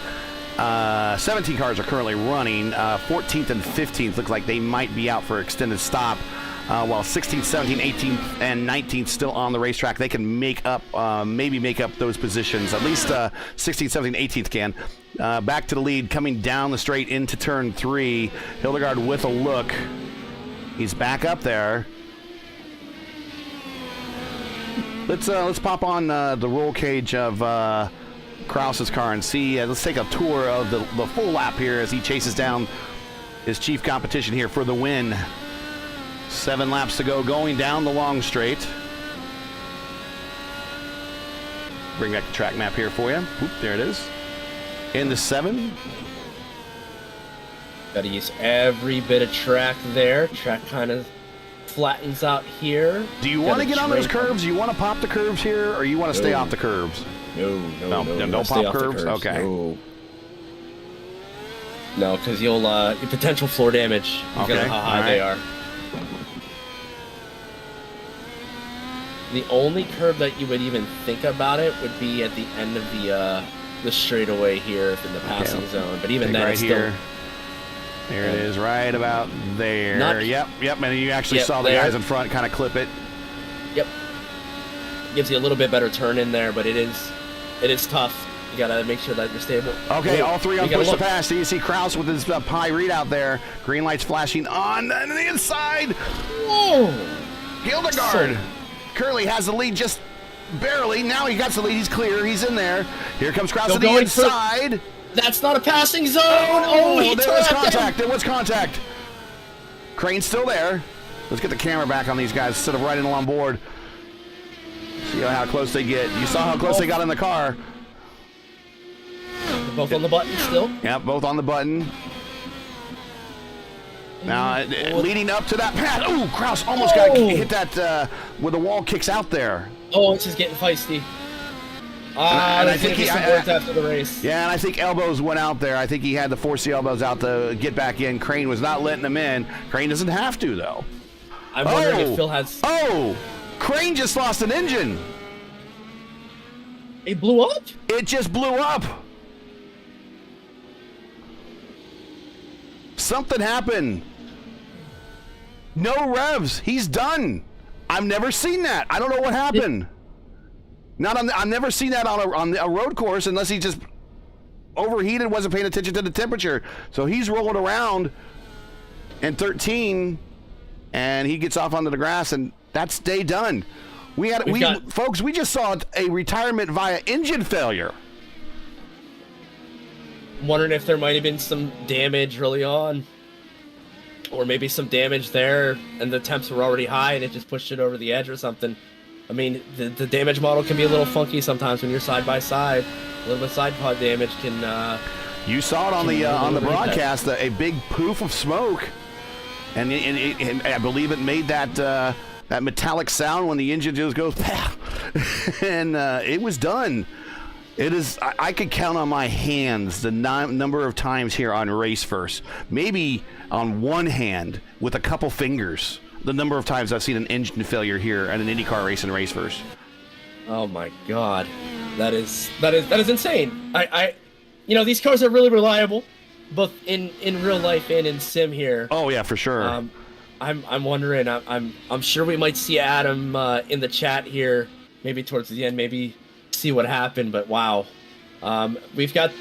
17 cars are currently running. 14th and 15th look like they might be out for extended stop. While 16th, 17th, 18th, and 19th still on the racetrack. They can make up, maybe make up those positions. At least 16th, 17th, 18th can. Back to the lead, coming down the straight into turn 3. Hildegard with a look. He's back up there. Let's pop on the roll cage of Krause's car and see. Let's take a tour of the full lap here as he chases down his chief competition here for the win. 7 laps to go, going down the long straight. Bring back the track map here for you. Oop, there it is. In the 7. Got to use every bit of track there. Track kind of flattens out here. Do you want to get on those curves? Do you want to pop the curves here, or you want to stay off the curves? No. Don't pop curves? Okay. No, because you'll potential floor damage because of how high they are. The only curve that you would even think about it would be at the end of the straightaway here in the passing zone. But even then, right it's here. There it is, right about there. Yep. And you actually saw the guys in front kind of clip it. Yep. Gives you a little bit better turn in there, but it is tough. You gotta make sure that you're stable. Okay, all 3 on push to pass. So you see Krause with his pie readout there. Green lights flashing on the inside. Whoa! Hildegard currently has the lead just barely. Now he got the lead. He's clear. He's in there. Here comes Krause to the inside. That's not a passing zone. Oh, there was contact. There was contact. Crane's still there. Let's get the camera back on these guys instead of riding along board. See how close they get. You saw how close they got in the car. They're both on the button still. Yep, both on the button. Now, leading up to that path. Oh, Krause almost got hit that where the wall kicks out there. Oh, it's just getting feisty. And I think he worked after the race. Yeah, and I think elbows went out there. I think he had to force the elbows out to get back in. Crane was not letting him in. Crane doesn't have to, though. I'm wondering if Phil has... Oh! Crane just lost an engine. It blew up? It just blew up. Something happened. No revs. He's done. I've never seen that. I don't know what happened. I've never seen that on a road course unless he just overheated, wasn't paying attention to the temperature. So he's rolling around in 13, and he gets off onto the grass, and that's day done. Folks, we just saw a retirement via engine failure. Wondering if there might have been some damage early on, or maybe some damage there, and the temps were already high, and it just pushed it over the edge or something. I mean, the damage model can be a little funky sometimes when you're side by side. A little bit of side pod damage can. You saw it on the broadcast, a big poof of smoke, and I believe it made that metallic sound when the engine just goes, and it was done. It is. I could count on my hands the number of times here on Race First, maybe on one hand with a couple fingers, the number of times I've seen an engine failure here at an IndyCar race in Race First. Oh my God, that is insane. These cars are really reliable, both in real life and in sim here. Oh yeah, for sure. I'm wondering. I'm sure we might see Adam in the chat here, maybe towards the end, maybe see what happened. But wow, we've got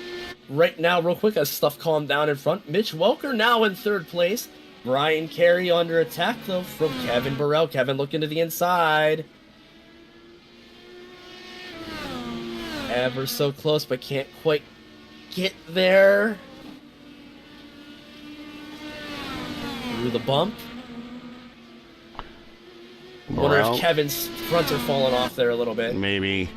right now, real quick, as stuff calmed down in front. Mitch Welker now in third place. Brian Carey under attack though from Kevin Burrell. Kevin looking to the inside. Ever so close, but can't quite get there. Through the bump. Wonder if Kevin's fronts are falling off there a little bit. Maybe.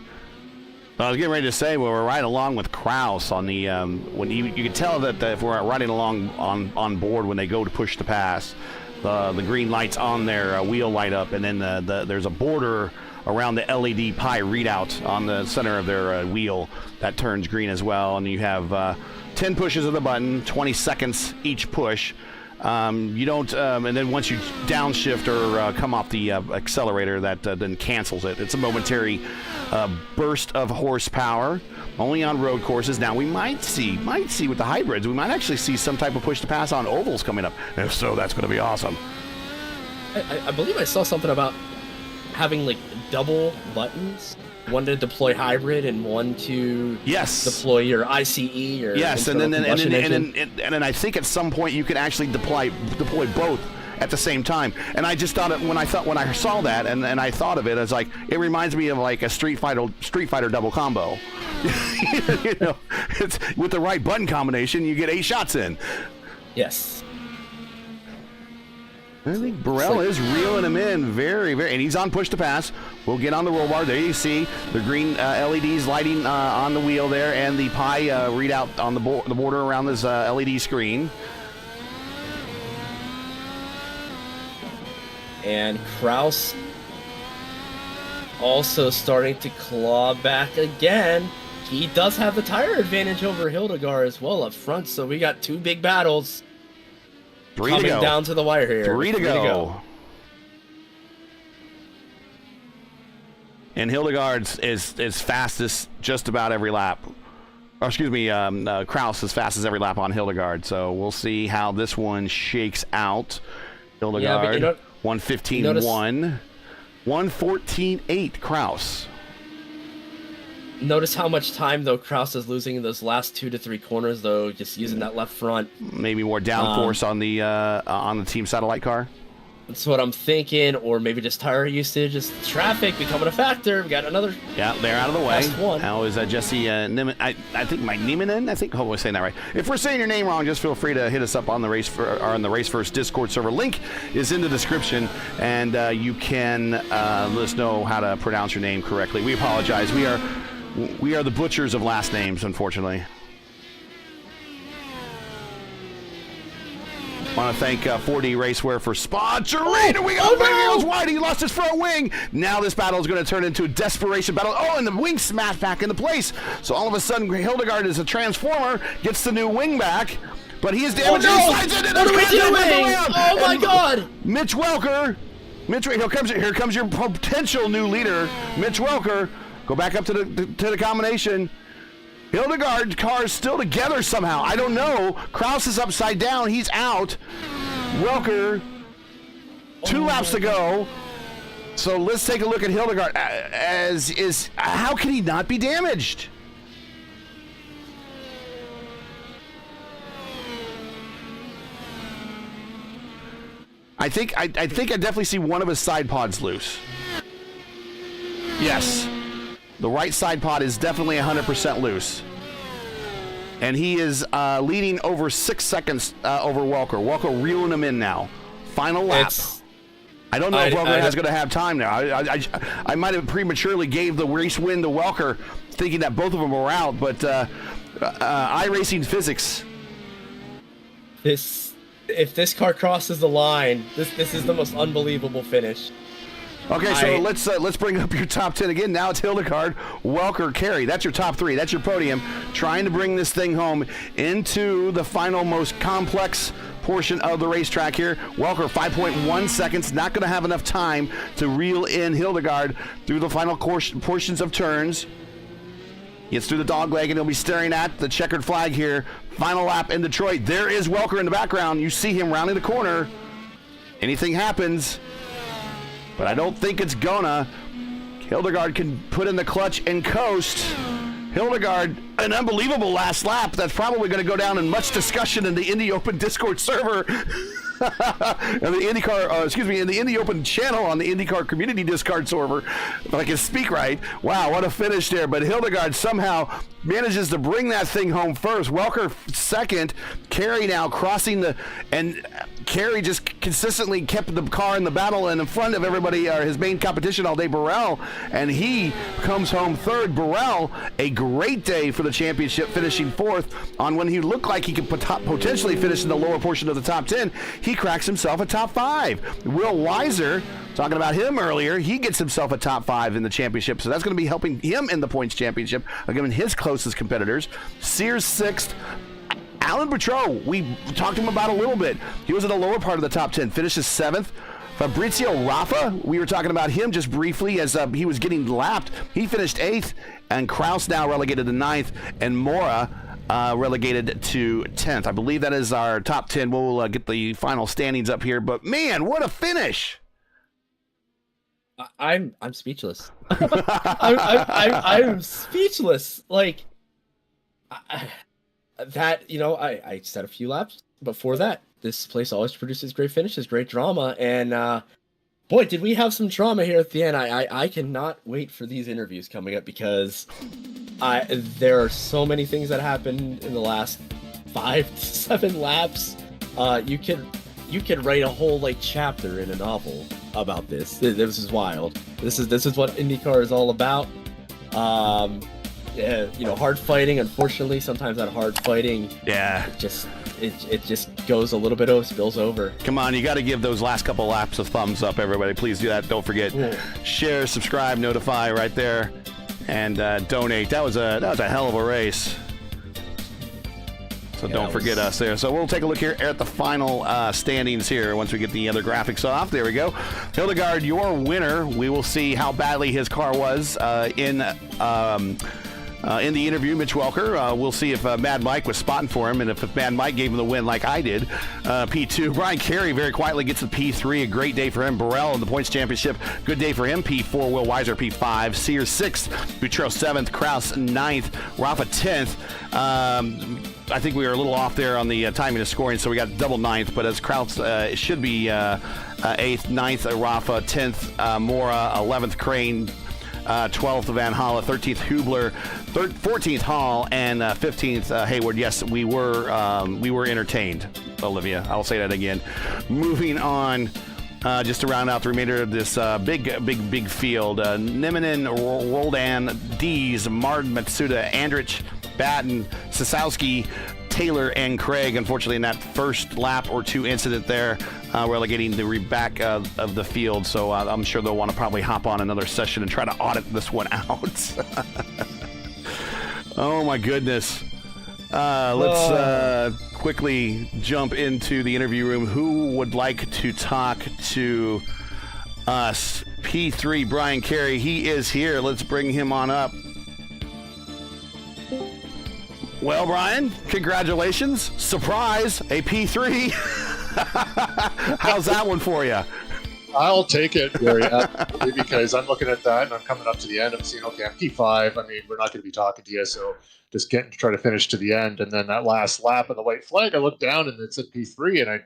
I was getting ready to say, well, we're right along with Kraus on the when you can tell that if we're riding along on board when they go to push the pass, the green lights on their wheel light up, and then there's a border around the LED pie readout on the center of their wheel that turns green as well, and you have 10 pushes of the button, 20 seconds each push. You don't, and then once you downshift or come off the accelerator, that then cancels it. It's a momentary burst of horsepower, only on road courses. Now we might see with the hybrids, we might actually see some type of push to pass on ovals coming up. And if so, that's going to be awesome. I believe I saw something about having like double buttons. One to deploy hybrid and one to deploy your ICE or and then I think at some point you can actually deploy both at the same time. And I just thought when I saw that and I thought of it as like it reminds me of like a Street Fighter double combo. You know, it's with the right button combination you get 8 shots in. Yes. I think Burrell is reeling him in very, very, and he's on push to pass. We'll get on the roll bar. There you see the green LEDs lighting on the wheel there, and the pie readout on the border around this LED screen. And Kraus also starting to claw back again. He does have the tire advantage over Hildegard as well up front, so we got 2 big battles. 3 coming to go. Down to the wire here. 3 to go. And Hildegard is fastest just about every lap. Or excuse me, Kraus is fastest every lap on Hildegard. So we'll see how this one shakes out. Hildegard, 1:15.1, 1:14.8 Kraus. Notice how much time, though, Kraus is losing in those last 2 to 3 corners, though, just using that left front. Maybe more downforce on the team satellite car? That's what I'm thinking, or maybe just tire usage, just traffic becoming a factor. We got another. Yeah, they're out of the way. Last one. Now is Jesse Niemann, I think Niemanen. I think hope we're saying that right. If we're saying your name wrong, just feel free to hit us up on the Race First Discord server. Link is in the description, and you can let us know how to pronounce your name correctly. We apologize. We are the butchers of last names, unfortunately. Want to thank 4D RACEWEAR for sponsoring. We got goes wide. He lost his front wing. Now this battle is going to turn into a desperation battle. Oh, and the wing smashed back into place. So all of a sudden, Hildegard is a transformer, gets the new wing back, but he is damaged. Oh, no. He slides in. What are we doing? Oh my God! Mitch Welker. Here comes your potential new leader, Mitch Welker. Go back up to the combination. Hildegard car's still together somehow. I don't know. Kraus is upside down. He's out. Welker, 2 laps to go. So let's take a look at Hildegard. How can he not be damaged? I think I definitely see one of his side pods loose. Yes. The right side pod is definitely 100% loose. And he is leading over 6 seconds over Welker. Welker reeling him in now. Final lap. I don't know if Welker is going to have time now. I might have prematurely gave the race win to Welker, thinking that both of them were out, but iRacing physics. If this car crosses the line, this is the most unbelievable finish. Okay, so let's bring up your top 10 again. Now it's Hildegard, Welker, Carey. That's your top 3. That's your podium. Trying to bring this thing home into the final, most complex portion of the racetrack here. Welker, 5.1 seconds. Not going to have enough time to reel in Hildegard through the final portions of turns. Gets through the dog leg, and he'll be staring at the checkered flag here. Final lap in Detroit. There is Welker in the background. You see him rounding the corner. Anything happens. But I don't think it's gonna. Hildegard can put in the clutch and coast. Hildegard, an unbelievable last lap. That's probably going to go down in much discussion in the Indy Open Discord server. And the IndyCar, in the Indy Open channel on the IndyCar Community Discord server, if I can speak right. Wow, what a finish there. But Hildegard somehow manages to bring that thing home first. Welker second. Carey now crossing and Carey just consistently kept the car in the battle and in front of everybody, his main competition all day, Burrell, and he comes home third. Burrell, a great day for the championship, finishing fourth on when he looked like he could potentially finish in the lower portion of the top 10. He cracks himself a top 5. Will Weiser, talking about him earlier, he gets himself a top 5 in the championship, so that's going to be helping him in the points championship, given his closest competitors. Sears 6th. Alan Petro, we talked to him about a little bit. He was in the lower part of the top 10, finishes 7th. Fabrizio Raffa, we were talking about him just briefly as he was getting lapped. He finished 8th, and Kraus now relegated to 9th, and Mora relegated to 10th. I believe that is our top 10. We'll get the final standings up here, but man, what a finish! I'm speechless. I'm speechless. Like that, I said a few laps before that. This place always produces great finishes, great drama, and boy, did we have some drama here at the end. I cannot wait for these interviews coming up because there are so many things that happened in the last 5 to 7 laps. You could write a whole chapter in a novel about this. This is wild. This is what IndyCar is all about. Hard fighting. Unfortunately, sometimes that hard fighting, it just goes a little bit spills over. Come on, you got to give those last couple laps a thumbs up, everybody. Please do that. Don't forget, share, subscribe, notify right there, and donate. That was a hell of a race. So don't forget us there. So we'll take a look here at the final standings here once we get the other graphics off. There we go. Hildegard, your winner. We will see how badly his car was in the interview. Mitch Welker. We'll see if Mad Mike was spotting for him, and if Mad Mike gave him the win like I did. P2. Brian Carey very quietly gets the P3. A great day for him. Burrell in the points championship. Good day for him. P4. Will Weiser P5. Sears 6th. Boutreau 7th. Kraus 9th. Rafa 10th. I think we were a little off there on the timing of scoring, so we got double 9th, but as Kraus it should be 8th, 9th Rafa, 10th Mora, 11th Crane, 12th Van Halle, 13th Hubler, 14th Hall, and 15th Hayward. Yes, we were entertained, Olivia. I'll say that again. Moving on. Just to round out the remainder of this big field, Niminen, Roldan, Dees, Martin, Matsuda, Andrich, Batten, Sasowski, Taylor, and Craig. Unfortunately, in that first lap or two incident there, relegating the back of the field. So I'm sure they'll want to probably hop on another session and try to audit this one out. Oh, my goodness. Let's quickly jump into the interview room. Who would like to talk to us? P3, Brian Carey. He is here. Let's bring him on up. Well, Brian, congratulations. Surprise, a P3. How's that one for you? I'll take it, Gary, absolutely, because I'm looking at that and I'm coming up to the end. I'm seeing, okay, I'm P5. I mean, we're not going to be talking to you, so just getting to try to finish to the end. And then that last lap of the white flag, I looked down and it said P3, and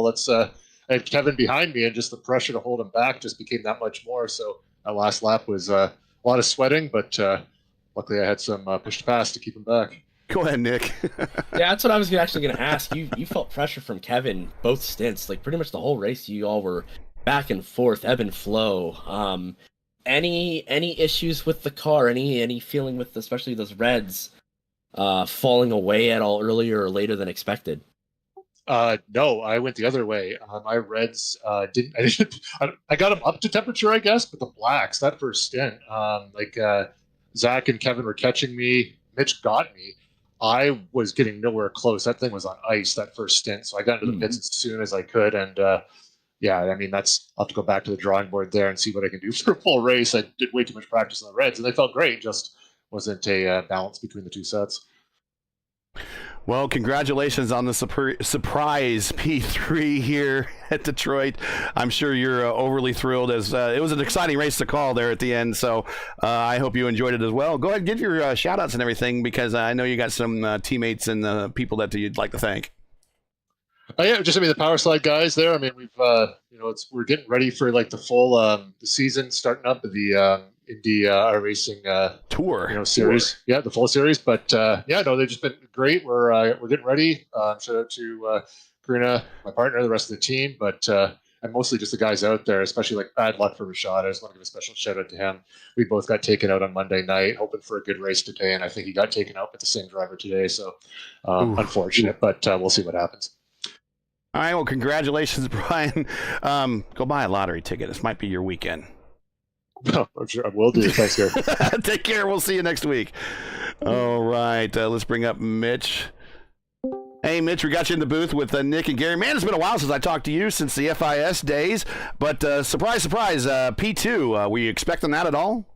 let's. I had Kevin behind me, and just the pressure to hold him back just became that much more. So that last lap was a lot of sweating, but luckily I had some push to pass to keep him back. Go ahead, Nick. Yeah, that's what I was actually going to ask. You felt pressure from Kevin both stints, pretty much the whole race. You all were back and forth, ebb and flow. Any issues with the car? Any feeling with especially those reds falling away at all earlier or later than expected? No, I went the other way. My reds didn't. I got them up to temperature, I guess, but the blacks that first stint, Zach and Kevin were catching me. Mitch got me. I was getting nowhere close. That thing was on ice that first stint, so I got into the pits as soon as I could. And I'll have to go back to the drawing board there and see what I can do for a full race. I did way too much practice on the reds, and they felt great. Just wasn't a balance between the two sets. Well, congratulations on the surprise P3 here at Detroit. I'm sure you're overly thrilled, as it was an exciting race to call there at the end. So I hope you enjoyed it as well. Go ahead and give your shout outs and everything, because I know you got some teammates and people that you'd like to thank. The Power Slide guys there. I mean, we've we're getting ready for the full the season starting up. The Indy iRacing Tour. series. Yeah, the full series. But yeah, no, they've just been great. We're getting ready. Shout out to Karina, my partner, the rest of the team, but and mostly just the guys out there, especially like bad luck for Rashad. I just want to give a special shout out to him. We both got taken out on Monday night, hoping for a good race today, and I think he got taken out with the same driver today. So unfortunate, but we'll see what happens. All right, well, congratulations, Brian. Go buy a lottery ticket. This might be your weekend. No, I'm sure I will do. Thanks, Gary. Take care. We'll see you next week. All right, let's bring up Mitch. Hey, Mitch, we got you in the booth with Nick and Gary. Man, it's been a while since I talked to you, since the FIS days. But surprise, surprise, P2, were you expecting that at all?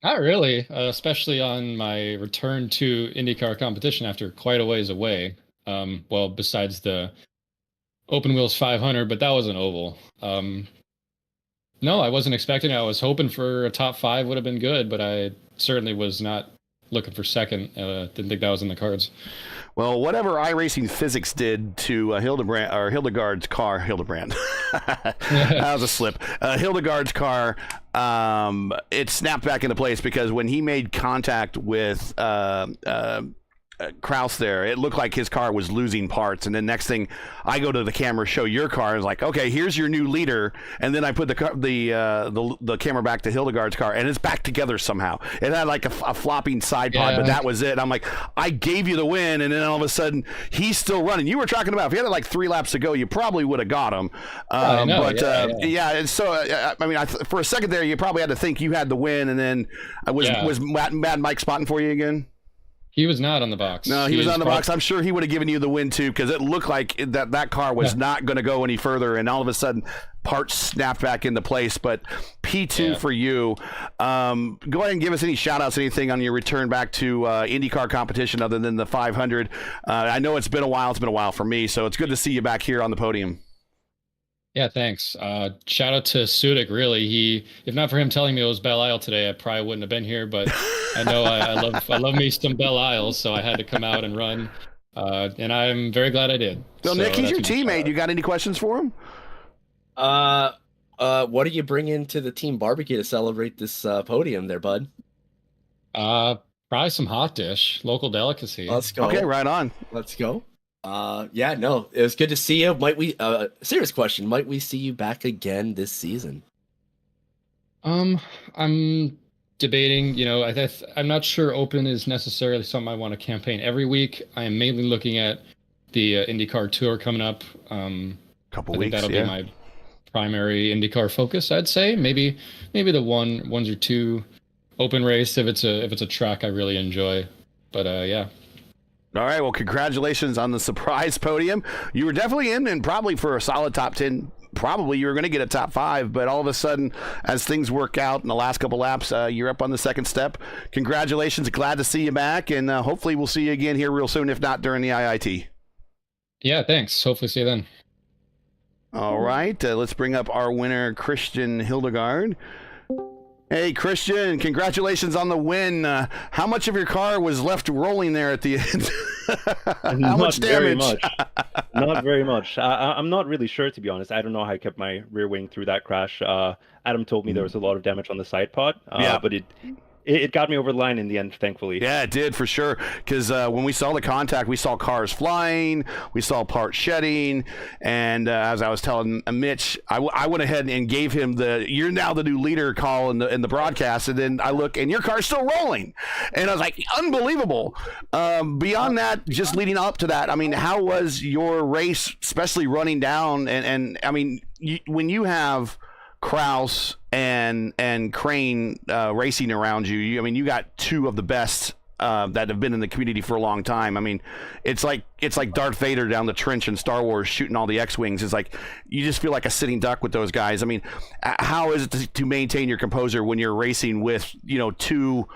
Not really, especially on my return to IndyCar competition after quite a ways away. Well, besides the Open Wheels 500, but that was an oval. No, I wasn't expecting it. I was hoping for a top 5 would have been good, but I certainly was not looking for second. Didn't think that was in the cards. Well, whatever iRacing physics did to Hildegard's car, that was a slip. Hildegard's car, it snapped back into place because when he made contact with Kraus there, it looked like his car was losing parts, and then next thing I go to the camera, show your car, and it's like, okay, here's your new leader, and then I put the camera back to Hildegard's car, and it's back together somehow. It had like a flopping side pod, but that was it. I'm like, I gave you the win, and then all of a sudden he's still running. You were talking about if he had like 3 laps to go, you probably would have got him. So I mean, for a second there, you probably had to think you had the win, and then was Mad Mike spotting for you again? He was not on the box. No, he was on the box. I'm sure he would have given you the win too, because it looked like that car was not going to go any further, and all of a sudden parts snapped back into place. But P2 for you. Go ahead and give us any shout outs, anything on your return back to IndyCar competition other than the 500. I know it's been a while. It's been a while for me, so it's good to see you back here on the podium. Yeah, thanks. Shout out to Sudik, really. If not for him telling me it was Belle Isle today, I probably wouldn't have been here, but I know I love me some Belle Isle, so I had to come out and run, and I'm very glad I did. So Nick, he's your teammate. You got any questions for him? What are you bringing to the team barbecue to celebrate this podium there, bud? Probably some hot dish, local delicacy. Let's go. Okay, right on. Let's go. Yeah, no, it was good to see you. Might we, serious question, might we see you back again this season? I'm debating, I'm not sure Open is necessarily something I want to campaign every week. I am mainly looking at the IndyCar Tour coming up. Couple I think weeks, that'll be my primary IndyCar focus, I'd say. Maybe the ones or two Open race if it's a track I really enjoy. But yeah. All right, well, congratulations on the surprise podium. You were definitely in, and probably for a solid top 10, probably you were going to get a top 5, but all of a sudden, as things work out in the last couple laps, you're up on the second step. Congratulations. Glad to see you back, and hopefully we'll see you again here real soon, if not during the IIT. Yeah, thanks. Hopefully see you then. All right, let's bring up our winner, Christian Hildegard. Hey, Christian, congratulations on the win. How much of your car was left rolling there at the end? How much damage? Not very much. I'm not really sure, to be honest. I don't know how I kept my rear wing through that crash. Adam told me there was a lot of damage on the side pod, but it got me over the line in the end, thankfully. Yeah, it did, for sure. Because when we saw the contact, we saw cars flying, we saw parts shedding, and as I was telling Mitch, I went ahead and gave him "you're now the new leader" call in the broadcast, and then I look, and your car's still rolling. And I was like, unbelievable. Beyond that, just leading up to that, I mean, how was your race, especially running down? And I mean, when you have Kraus and Crane racing around you, I mean, you got 2 of the best that have been in the community for a long time. I mean, it's like Darth Vader down the trench in Star Wars shooting all the X-Wings. It's like you just feel like a sitting duck with those guys. I mean, how is it to maintain your composure when you're racing with 2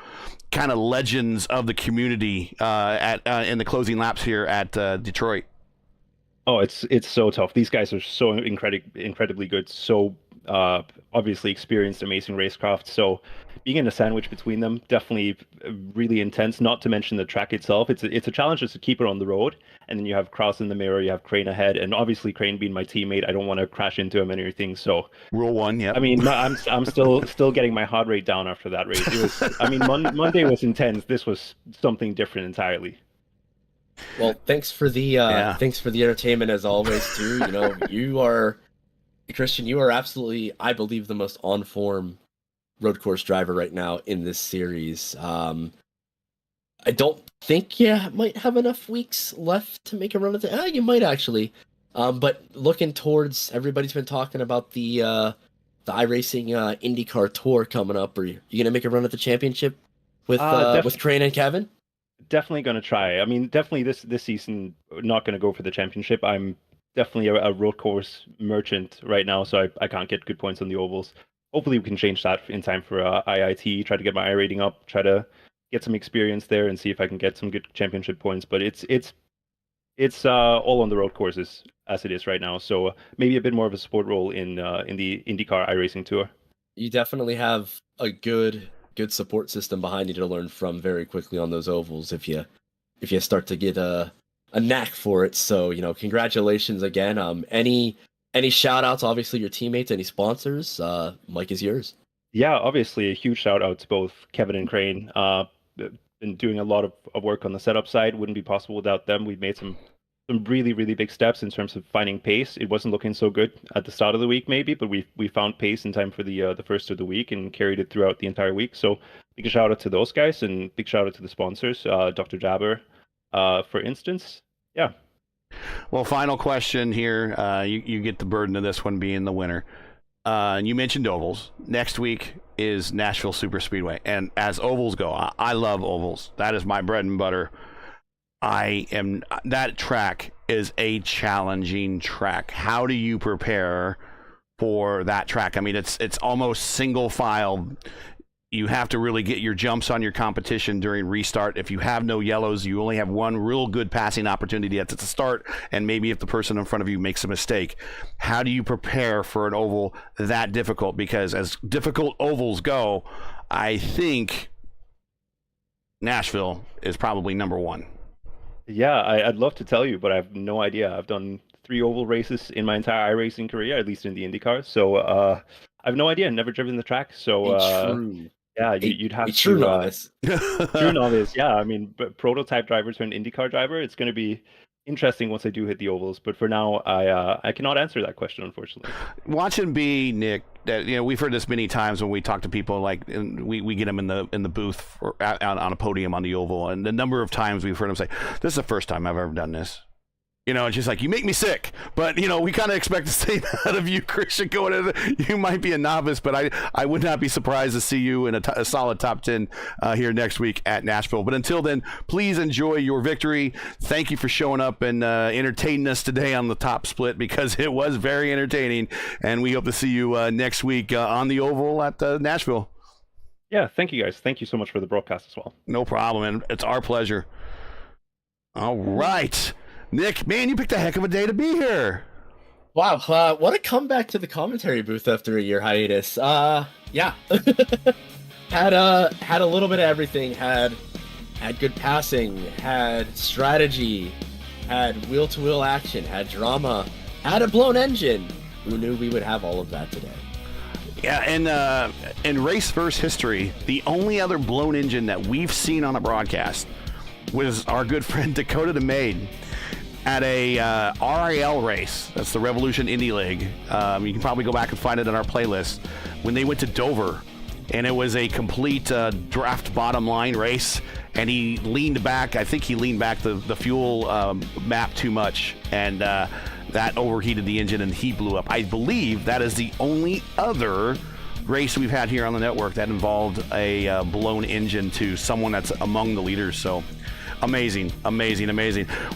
kind of legends of the community in the closing laps here at Detroit? Oh, it's so tough. These guys are so incredibly good, so obviously experienced, amazing racecraft. So being in a sandwich between them, definitely really intense. Not to mention the track itself. It's a challenge just to keep it on the road. And then you have Kraus in the mirror, you have Crane ahead, and obviously Crane being my teammate, I don't want to crash into him and everything. So Rule 1, yeah. I mean, I'm still getting my heart rate down after that race. It was, I mean, Monday was intense. This was something different entirely. Well, thanks for the entertainment as always too. You know, Christian, you are absolutely, I believe, the most on form road course driver right now in this series. I don't think you might have enough weeks left to make a run at the. You might actually, but looking towards, everybody's been talking about the iRacing IndyCar Tour coming up. Are you gonna make a run at the championship with Crane and Kevin? Definitely going to try. I mean, definitely this season, not going to go for the championship. I'm definitely a road course merchant right now, so I can't get good points on the ovals. Hopefully we can change that in time for IIT, try to get my I rating up, try to get some experience there and see if I can get some good championship points. But it's all on the road courses as it is right now, so maybe a bit more of a support role in the IndyCar iRacing Tour. You definitely have a good support system behind you to learn from very quickly on those ovals if you start to get a knack for it. So, you know, congratulations again. Any shout outs, obviously your teammates, any sponsors, Mike is yours. Yeah, obviously a huge shout out to both Kevin and Crane. Been doing a lot of work on the setup side. Wouldn't be possible without them. We've made some really, really big steps in terms of finding pace. It wasn't looking so good at the start of the week, maybe, but we found pace in time for the first of the week and carried it throughout the entire week. So big shout out to those guys and big shout out to the sponsors, Dr. Jabber, for instance. Yeah. Well, final question here. You get the burden of this one being the winner. And you mentioned ovals. Next week is Nashville Super Speedway, and as ovals go, I love ovals. That is my bread and butter. That track is a challenging track. How do you prepare for that track? I mean, it's almost single file. You have to really get your jumps on your competition during restart. If you have no yellows, you only have one real good passing opportunity at the start, and maybe if the person in front of you makes a mistake. How do you prepare for an oval that difficult? Because as difficult ovals go, I think Nashville is probably number one. Yeah, I'd love to tell you, but I have no idea. I've done 3 oval races in my entire iRacing career, at least in the IndyCar. So I have no idea. Never driven the track. So yeah, you'd have to. True novice. True novice. Yeah, I mean, prototype driver to an IndyCar driver. It's going to be interesting once I do hit the ovals. But for now, I cannot answer that question, unfortunately. Watch him be, Nick. That, you know, we've heard this many times when we talk to people, like we get them in the booth or out on a podium on the oval, and the number of times we've heard them say, "This is the first time I've ever done this." You know, it's just like, you make me sick. But, you know, we kind of expect to see that out of you, Christian, going in. You might be a novice, but I would not be surprised to see you in a solid top 10 here next week at Nashville. But until then, please enjoy your victory. Thank you for showing up and entertaining us today on the top split, because it was very entertaining. And we hope to see you next week on the oval at Nashville. Yeah, thank you guys. Thank you so much for the broadcast as well. No problem, and it's our pleasure. All right. Nick, man, you picked a heck of a day to be here. Wow, what a comeback to the commentary booth after a year hiatus. Yeah. had a little bit of everything. Had good passing, had strategy, had wheel-to-wheel action, had drama, had a blown engine. Who knew we would have all of that today? Yeah, and in race-verse history, the only other blown engine that we've seen on a broadcast was our good friend Dakota DeMaid at a RAL race. That's the Revolution Indy League. You can probably go back and find it in our playlist. When they went to Dover, and it was a complete draft bottom line race, and he leaned back. I think he leaned back the fuel map too much, and that overheated the engine, and he blew up. I believe that is the only other race we've had here on the network that involved a blown engine to someone that's among the leaders. So amazing.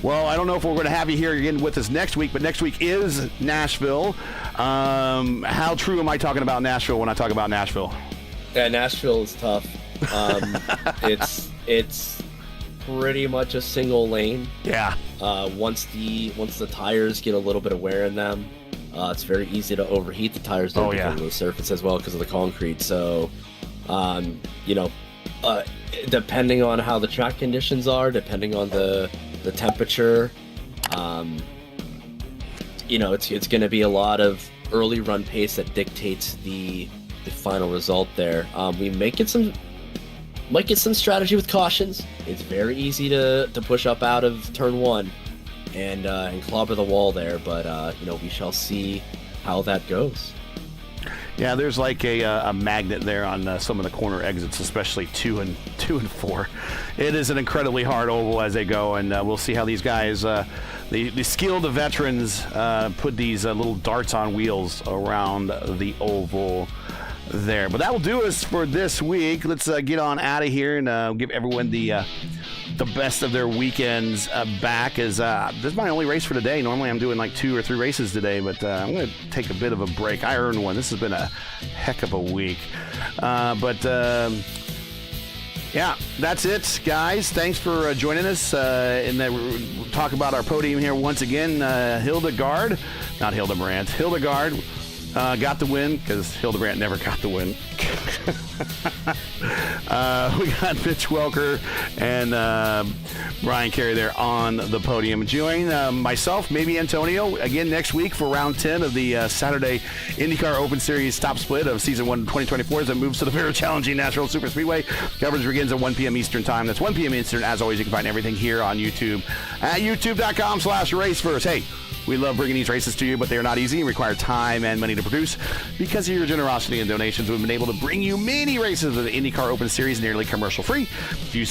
Well, I don't know if we're going to have you here again with us next week, but next week is Nashville. How true am I talking about Nashville when I talk about Nashville? Yeah, Nashville is tough. It's pretty much a single lane. Yeah. Once the tires get a little bit of wear in them, It's very easy to overheat. The tires don't because of the surface as well because of the concrete. So, depending on how the track conditions are, depending on the temperature, it's going to be a lot of early run pace that dictates the final result there. We might get some strategy with cautions. It's very easy to push up out of turn 1 and clobber the wall there, but we shall see how that goes. Yeah, there's like a magnet there on some of the corner exits, especially 2 and 4. It is an incredibly hard oval as they go, and we'll see how these guys, the skilled veterans, put these little darts on wheels around the oval there. But that will do us for this week. Let's get on out of here and give everyone the best of their weekends back. As this is my only race for today. Normally I'm doing like 2 or 3 races today, but I'm going to take a bit of a break. I earned one. This has been a heck of a week. Yeah, that's it, guys. Thanks for joining us. And then we'll talk about our podium here once again. Hildegard got the win because Hildebrandt never got the win. We got Mitch Welker and Brian Carey there on the podium. Join myself, maybe Antonio, again next week for round 10 of the Saturday IndyCar Open Series top split of Season 1 2024 as it moves to the very challenging Nashville Super Speedway. Coverage begins at 1 p.m. Eastern Time. That's 1 p.m. Eastern. As always, you can find everything here on YouTube at youtube.com/raceverse. Hey, we love bringing these races to you, but they are not easy and require time and money to produce. Because of your generosity and donations, we've been able to bring you many races of the IndyCar Open Series nearly commercial-free. If you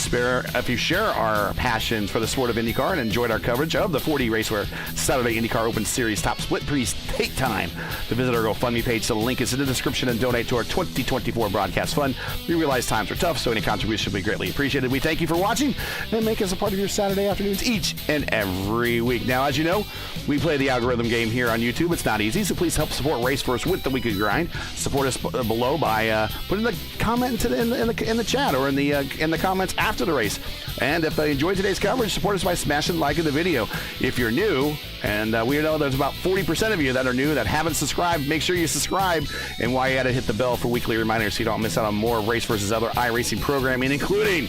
share our passion for the sport of IndyCar and enjoyed our coverage of the 4D RACEWEAR Saturday IndyCar Open Series top split, please take time to visit our GoFundMe page. The link is in the description and donate to our 2024 broadcast fund. We realize times are tough, so any contribution will be greatly appreciated. We thank you for watching and make us a part of your Saturday afternoons each and every week. Now, as you know, we play the algorithm game here on YouTube. It's not easy, so please help support RaceVerse with the weekly grind. Support us below by putting the comment in the chat or in the comments after the race. And if you enjoyed today's coverage, support us by smashing like in the video. If you're new, and we know there's about 40% of you that are new that haven't subscribed, make sure you subscribe. And while you're at it, hit the bell for weekly reminders so you don't miss out on more Race versus other iRacing programming, including,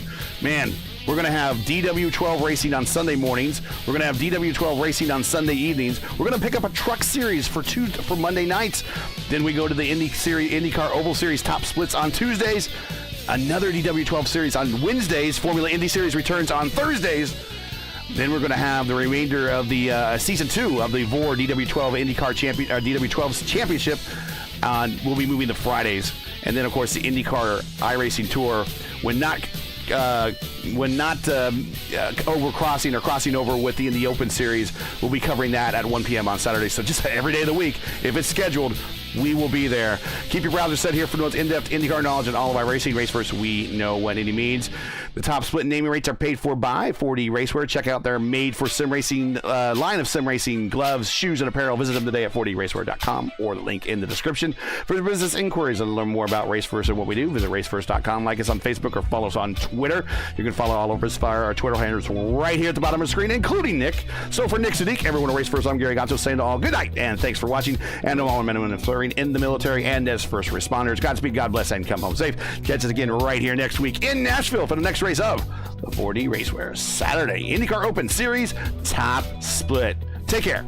we're going to have DW12 racing on Sunday mornings. We're going to have DW12 racing on Sunday evenings. We're going to pick up a truck series for Monday nights. Then we go to the IndyCar Oval Series top splits on Tuesdays. Another DW12 series on Wednesdays. Formula Indy Series returns on Thursdays. Then we're going to have the remainder of the Season 2 of the VOR DW12 IndyCar DW12's championship. We'll be moving to Fridays. And then, of course, the IndyCar iRacing Tour, when not overcrossing or crossing over with the Indy Open Series, we'll be covering that at 1 p.m. on Saturday. So just every day of the week, if it's scheduled, we will be there. Keep your browser set here for the most in-depth IndyCar knowledge and all of our racing. RaceVerse, we know what Indy means. The top split naming rates are paid for by 4D RACEWEAR. Check out their made-for-sim racing line of sim racing gloves, shoes, and apparel. Visit them today at 4DRacewear.com or the link in the description. For business inquiries and to learn more about RaceVerse and what we do, visit raceverse.com. Like us on Facebook or follow us on Twitter. You can follow all of us via our Twitter handles right here at the bottom of the screen, including Nick. So for Nick Sadiq, everyone at RaceVerse, I'm Gary Gonzo saying to all good night and thanks for watching. And to all our men and women serving in the military and as first responders, Godspeed, God bless, and come home safe. Catch us again right here next week in Nashville for the next race of the 4D RACEWEAR Saturday IndyCar Open Series top split. Take care.